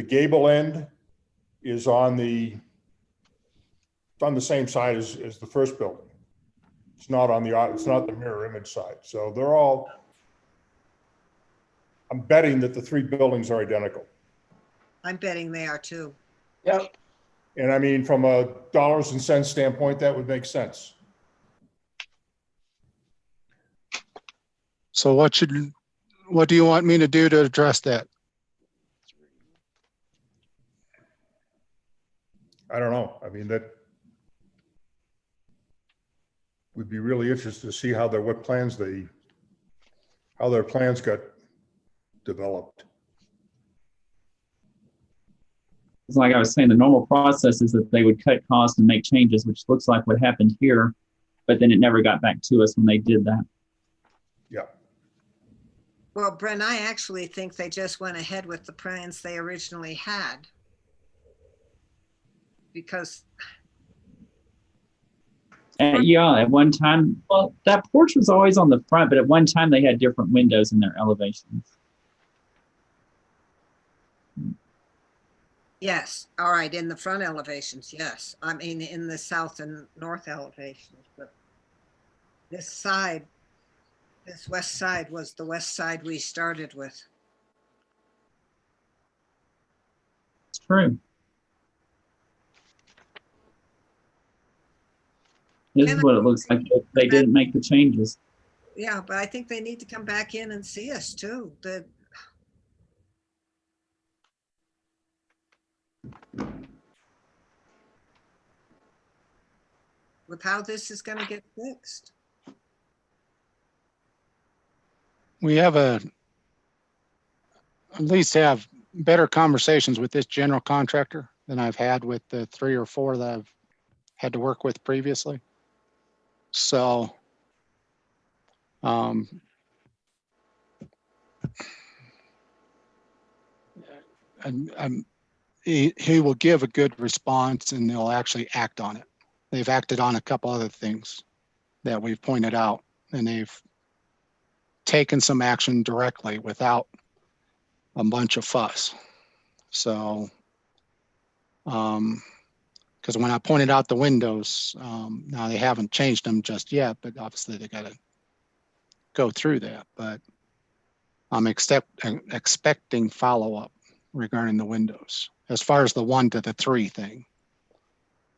gable end is on the same side as the first building. It's not the mirror image side. So they're all, I'm betting that the three buildings are identical. I'm betting they are too. Yep. And I mean, from a dollars and cents standpoint, that would make sense. So what do you want me to do to address that? I don't know. I mean, that would be really interesting to see how their plans got developed. It's like I was saying, the normal process is that they would cut costs and make changes, which looks like what happened here, but then it never got back to us when they did that. Yeah. Well, Brent, I actually think they just went ahead with the plans they originally had. Because Yeah, at one time, well, that porch was always on the front, but at one time they had different windows in their elevations. yes, all right, in the front elevations, yes. I mean, in the south and north elevations, but this side, this west side was the west side we started with. It's true. This is what it looks like. They didn't make the changes. Yeah, but I think they need to come back in and see us too. With how this is gonna get fixed. We have at least have better conversations with this general contractor than I've had with the 3 or 4 that I've had to work with previously. So, he will give a good response and they'll actually act on it. They've acted on a couple other things that we've pointed out, and they've taken some action directly without a bunch of fuss. So, because when I pointed out the windows, now they haven't changed them just yet, but obviously they got to go through that. But I'm expecting follow-up regarding the windows as far as the 1 to the 3 thing,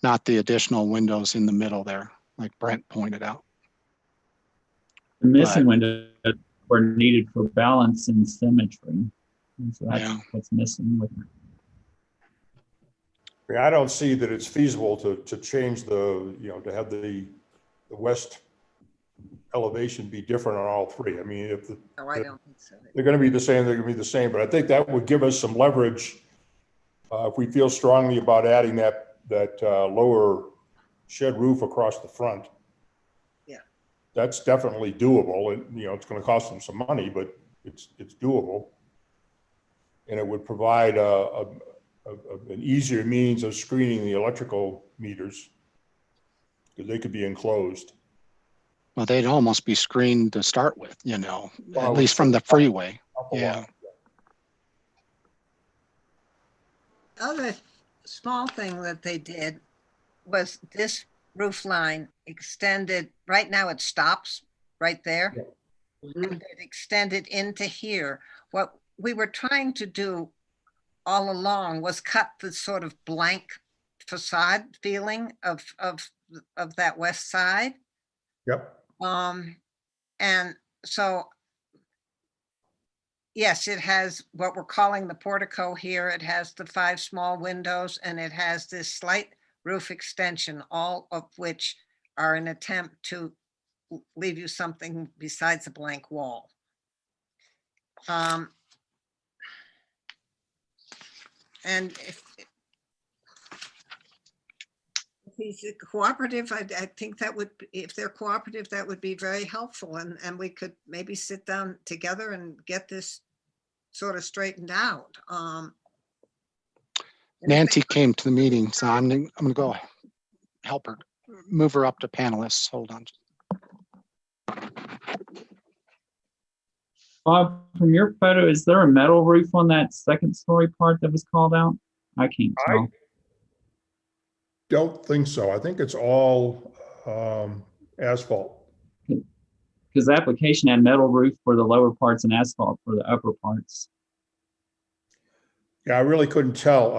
not the additional windows in the middle there, like Brent pointed out. The missing windows were needed for balance and symmetry. And so that's what's missing with it. I mean, I don't see that it's feasible to change to have the west elevation be different on all 3. I mean, if No, I don't think so. they're going to be the same, they're going to be the same. But I think that would give us some leverage if we feel strongly about adding that lower shed roof across the front. Yeah, that's definitely doable. And it's going to cost them some money, but it's doable, and it would provide an easier means of screening the electrical meters because they could be enclosed. Well, they'd almost be screened to start with, at least from the freeway. Yeah. Other small thing that they did was this roof line extended, right now it stops right there. And it extended into here. What we were trying to do all along was cut the sort of blank facade feeling of that west side. Yep. And so, yes, it has what we're calling the portico here. It has the 5 small windows and it has this slight roof extension, all of which are an attempt to leave you something besides a blank wall. And if he's cooperative, I think that would, if they're cooperative, that would be very helpful. And we could maybe sit down together and get this sort of straightened out. And if Nancy came to the meeting, so I'm gonna go help her, move her up to panelists. Hold on. Bob, from your photo, is there a metal roof on that second story part that was called out? I can't tell. Don't think so. I think it's all asphalt. Because the application had metal roof for the lower parts and asphalt for the upper parts. Yeah, I really couldn't tell.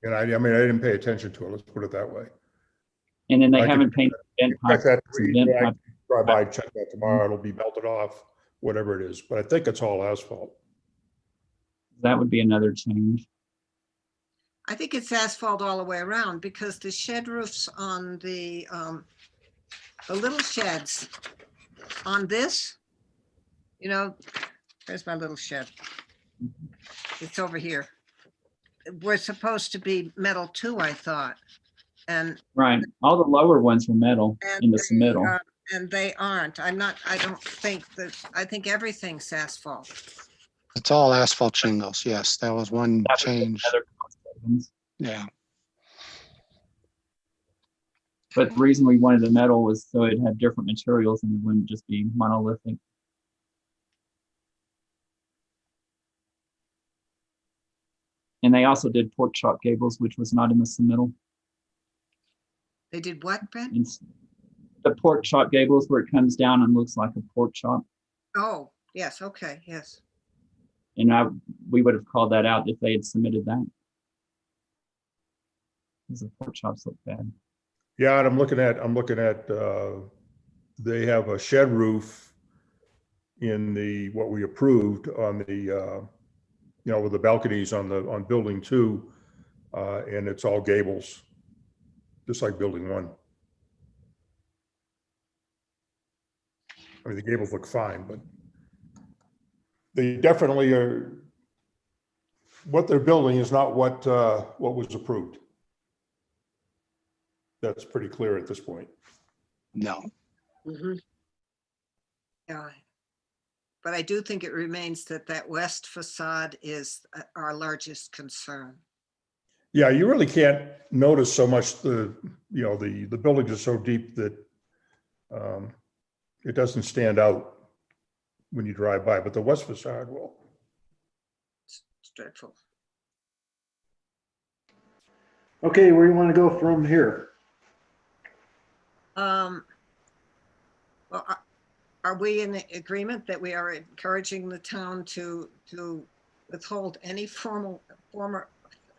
And I mean, I didn't pay attention to it. Let's put it that way. And then they I can haven't painted vent Check pipes. that, and vent I pipe- can drive by, check that tomorrow. It'll be melted off, whatever it is. But I think it's all asphalt. That would be another change. I think it's asphalt all the way around because the shed roofs on the little sheds on this, you know, there's my little shed. It's over here. We're supposed to be metal too, I thought. And Right. All the lower ones were metal in the they, submittal. and they aren't. I don't think that, I think everything's asphalt. It's all asphalt shingles. Yes, that was one That would be change. another cost savings. Yeah. But the reason we wanted the metal was so it had different materials and it wouldn't just be monolithic. And they also did pork chop gables, which was not in the submittal. They did what, Ben? It's the pork chop gables where it comes down and looks like a pork chop. Oh, yes, okay, yes. And we would have called that out if they had submitted that. Because the pork chops look bad. Yeah, and I'm looking at, they have a shed roof in the, what we approved on the, you know, with the balconies on building 2, and it's all gables, just like building 1. I mean, the gables look fine, but they definitely are, what they're building is not what was approved. That's pretty clear at this point. No. Mhm. Yeah. But I do think it remains that west facade is our largest concern. Yeah, you really can't notice so much the buildings are so deep that it doesn't stand out when you drive by, but the west facade will. It's dreadful. Okay, where you want to go from here? Well, are we in agreement that we are encouraging the town to withhold any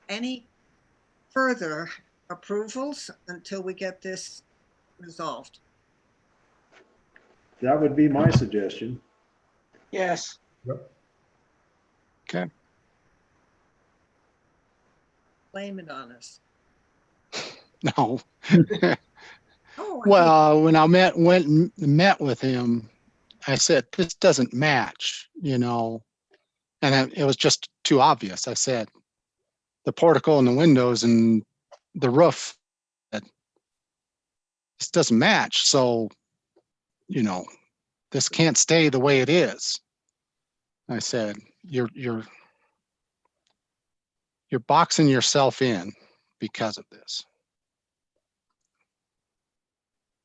any further approvals until we get this resolved? That would be my suggestion. Yes. Okay. Blame it on us. No. Oh, Well, when I went and met with him, I said, this doesn't match, you know, and it was just too obvious. I said, the portico and the windows and the roof, this doesn't match. So, you know, this can't stay the way it is. I said, you're boxing yourself in because of this.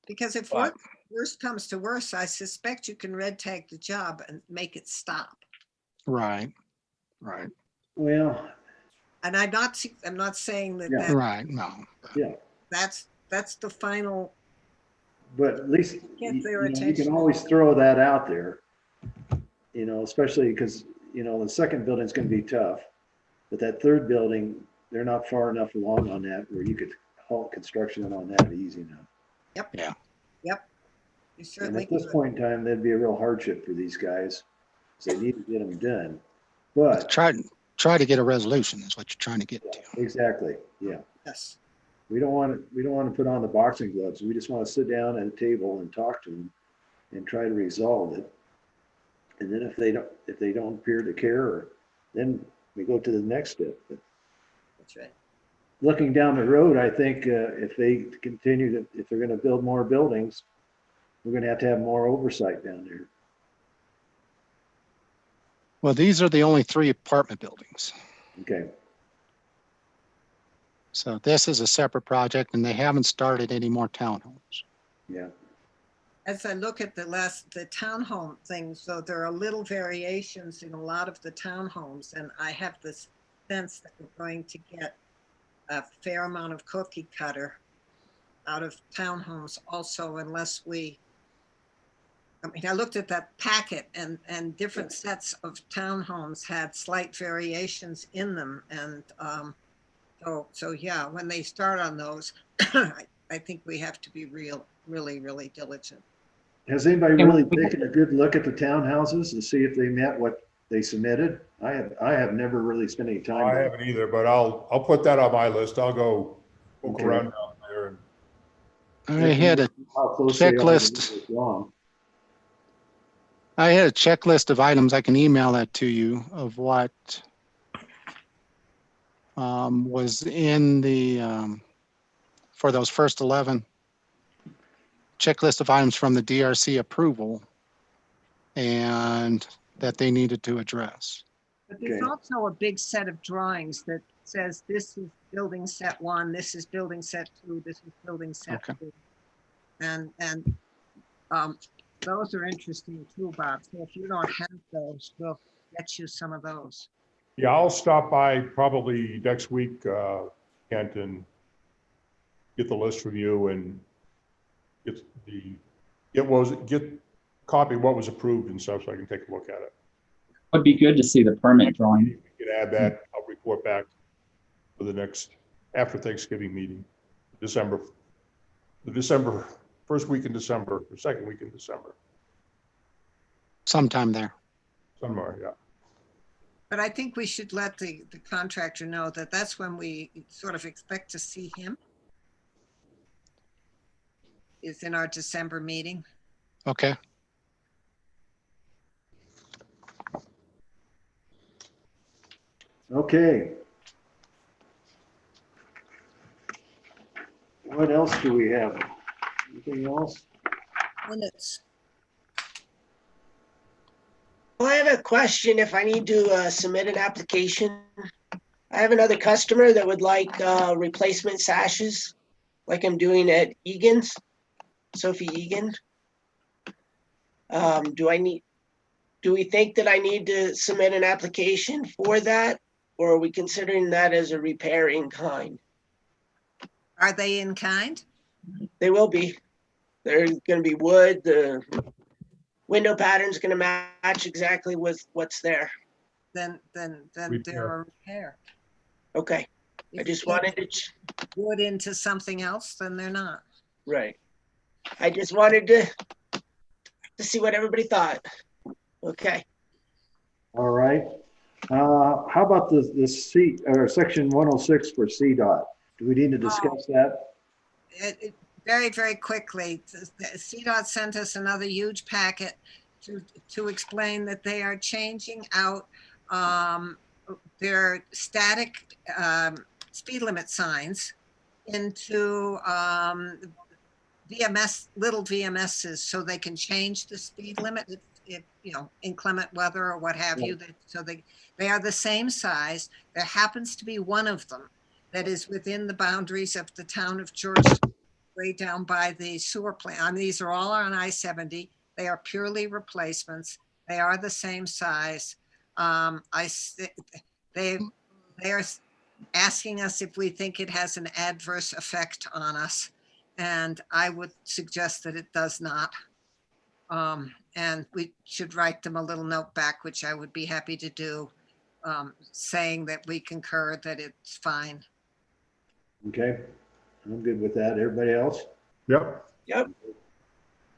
because if But- worst comes to worst, I suspect you can red tag the job and make it stop. Right. Right. Well, And I'm not saying that, Yeah. that Right. No. yeah, that's the final. but at least Get you their know, you attention. can always throw that out there. You know, especially because, you know, the second building's going to be tough. But that third building, they're not far enough along on that where you could halt construction on that easy enough. You And certainly at this could. point in time, that'd be a real hardship for these guys. So they need to get them done. But Try to get a resolution is what you're trying to get to. exactly, yeah. Yes. We don't want to put on the boxing gloves. We just want to sit down at a table and talk to them and try to resolve it. And then if they don't appear to care, then we go to the next step. But That's right. looking down the road, I think if they continue if they're going to build more buildings, we're going to have more oversight down there. Well, these are the only 3 apartment buildings. Okay, So this is a separate project and they haven't started any more townhomes. yeah. As I look at the townhome things, so there are little variations in a lot of the townhomes, and I have this sense that we're going to get a fair amount of cookie cutter out of townhomes also, unless I mean, I looked at that packet and different sets of townhomes had slight variations in them. And so yeah, when they start on those, I think we have to be really diligent. Has anybody And really we- taken a good look at the townhouses to see if they met what they submitted? I have never really spent any time. I haven't either, but I'll put that on my list. I'll go look Okay. around down there and I had a How close they are to checklist. what's wrong. I had a checklist of items. I can email that to you of what was in the for those first 11 checklist of items from the DRC approval and that they needed to address. But there's Okay. also a big set of drawings that says this is building set 1, this is building set 2, this is building set Okay. 3. And those are interesting too, Bob. So if you don't have those, we'll get you some of those. yeah, I'll stop by probably next week, Kent, and get the list from you and get copy of what was approved and stuff so I can take a look at it. Would be good to see the permit drawing. We can add that. I'll report back for the next, after Thanksgiving meeting, the first week in December, or second week in December, Sometime there. somewhere, yeah. But I think we should let the contractor know that that's when we sort of expect to see him. Is in our December meeting. Okay. Okay. What else do we have? Anything else? Minutes. Well, I have a question if I need to submit an application. I have another customer that would like replacement sashes, like I'm doing at Egan's, Sophie Egan. Do we think that I need to submit an application for that? Or are we considering that as a repair in kind? Are they in kind? They will be. They're going to be wood. The window pattern's going to match exactly with what's there. Then they're Repair. a repair. Okay. I If just you wanted to, wood into something else, then they're not. right. I just wanted to see what everybody thought. Okay. All right. How about the C or section 106 for CDOT? Do we need to discuss that? Very quickly, CDOT sent us another huge packet to explain that they are changing out their static speed limit signs into little VMSs, so they can change the speed limit if inclement weather or what have you. So they are the same size. There happens to be one of them that is within the boundaries of the town of Georgetown, way down by the sewer plant. These are all on I-70. They are purely replacements. They are the same size. They are asking us if we think it has an adverse effect on us. And I would suggest that it does not. And we should write them a little note back, which I would be happy to do, saying that we concur that it's fine. Okay. I'm good with that. Everybody else? Yep. Yep.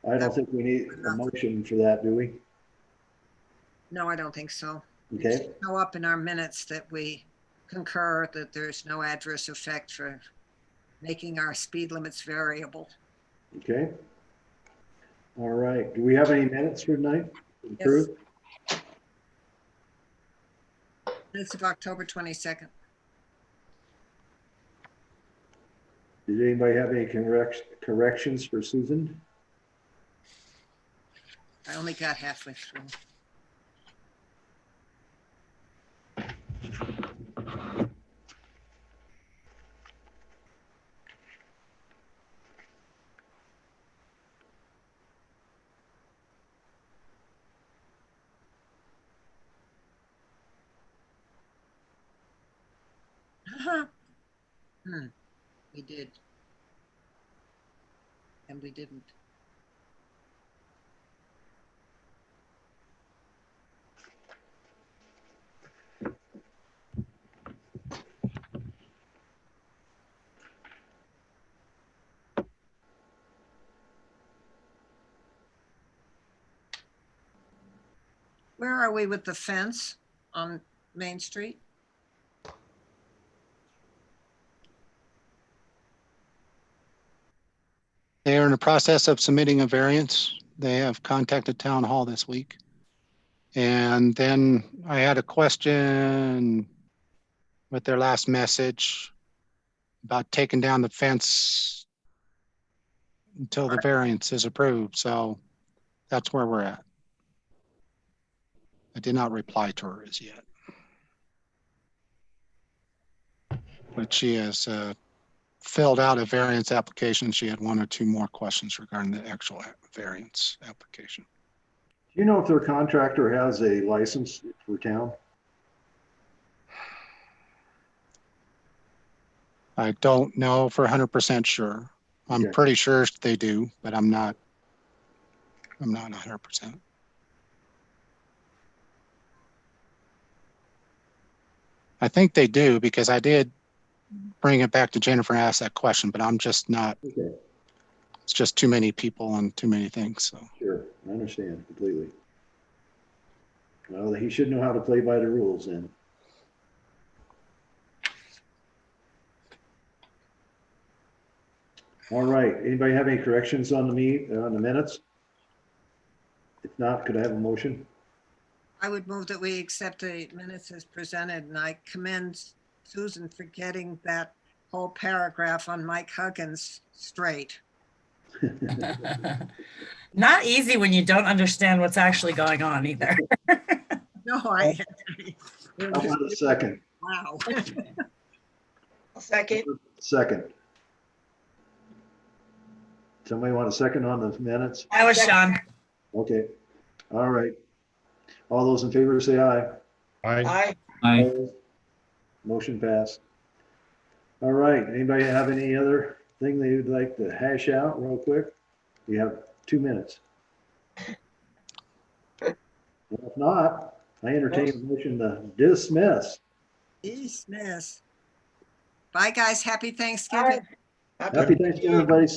I don't think we need a motion for that, do we? No, I don't think so. It Okay. should go up in our minutes that we concur that there's no adverse effect for making our speed limits variable. Okay. All right. Do we have any minutes for tonight? Approved? Minutes of October 22nd. Did anybody have any corrections for Susan? I only got halfway through. We did. And we didn't. Where are we with the fence on Main Street? They are in the process of submitting a variance. They have contacted town hall this week. And then I had a question with their last message about taking down the fence until the variance is approved. So that's where we're at. I did not reply to her as yet. But she has filled out a variance application. She had one or two more questions regarding the actual variance application. Do you know if their contractor has a license for town? I don't know for 100% sure. I'm Okay. pretty sure they do, but I'm not 100%. I think they do because I did bring it back to Jennifer and ask that question, but I'm just not, Okay, it's just too many people and too many things. So sure, I understand completely. Well, he should know how to play by the rules then. All right, anybody have any corrections on the minutes? If not, could I have a motion? I would move that we accept the minutes as presented, and I commend Susan for getting that whole paragraph on Mike Huggins straight. Not easy when you don't understand what's actually going on either. No, How about a second? wow. I'll second. Second. Somebody want a second on the minutes? That was Sean. Okay, all right. All those in favor say aye. Aye. Aye. Opposed? Motion passed. All right, anybody have any other thing they would like to hash out real quick? We have 2 minutes. Well, if not, I entertain a motion to dismiss. Dismiss. Bye, guys. Happy Thanksgiving. Happy Thanksgiving, everybody.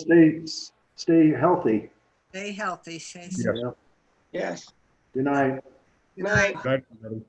Stay healthy. Stay healthy. Stay safe. Yes. Yeah. Yes. Good night. Good night. Good night, everybody.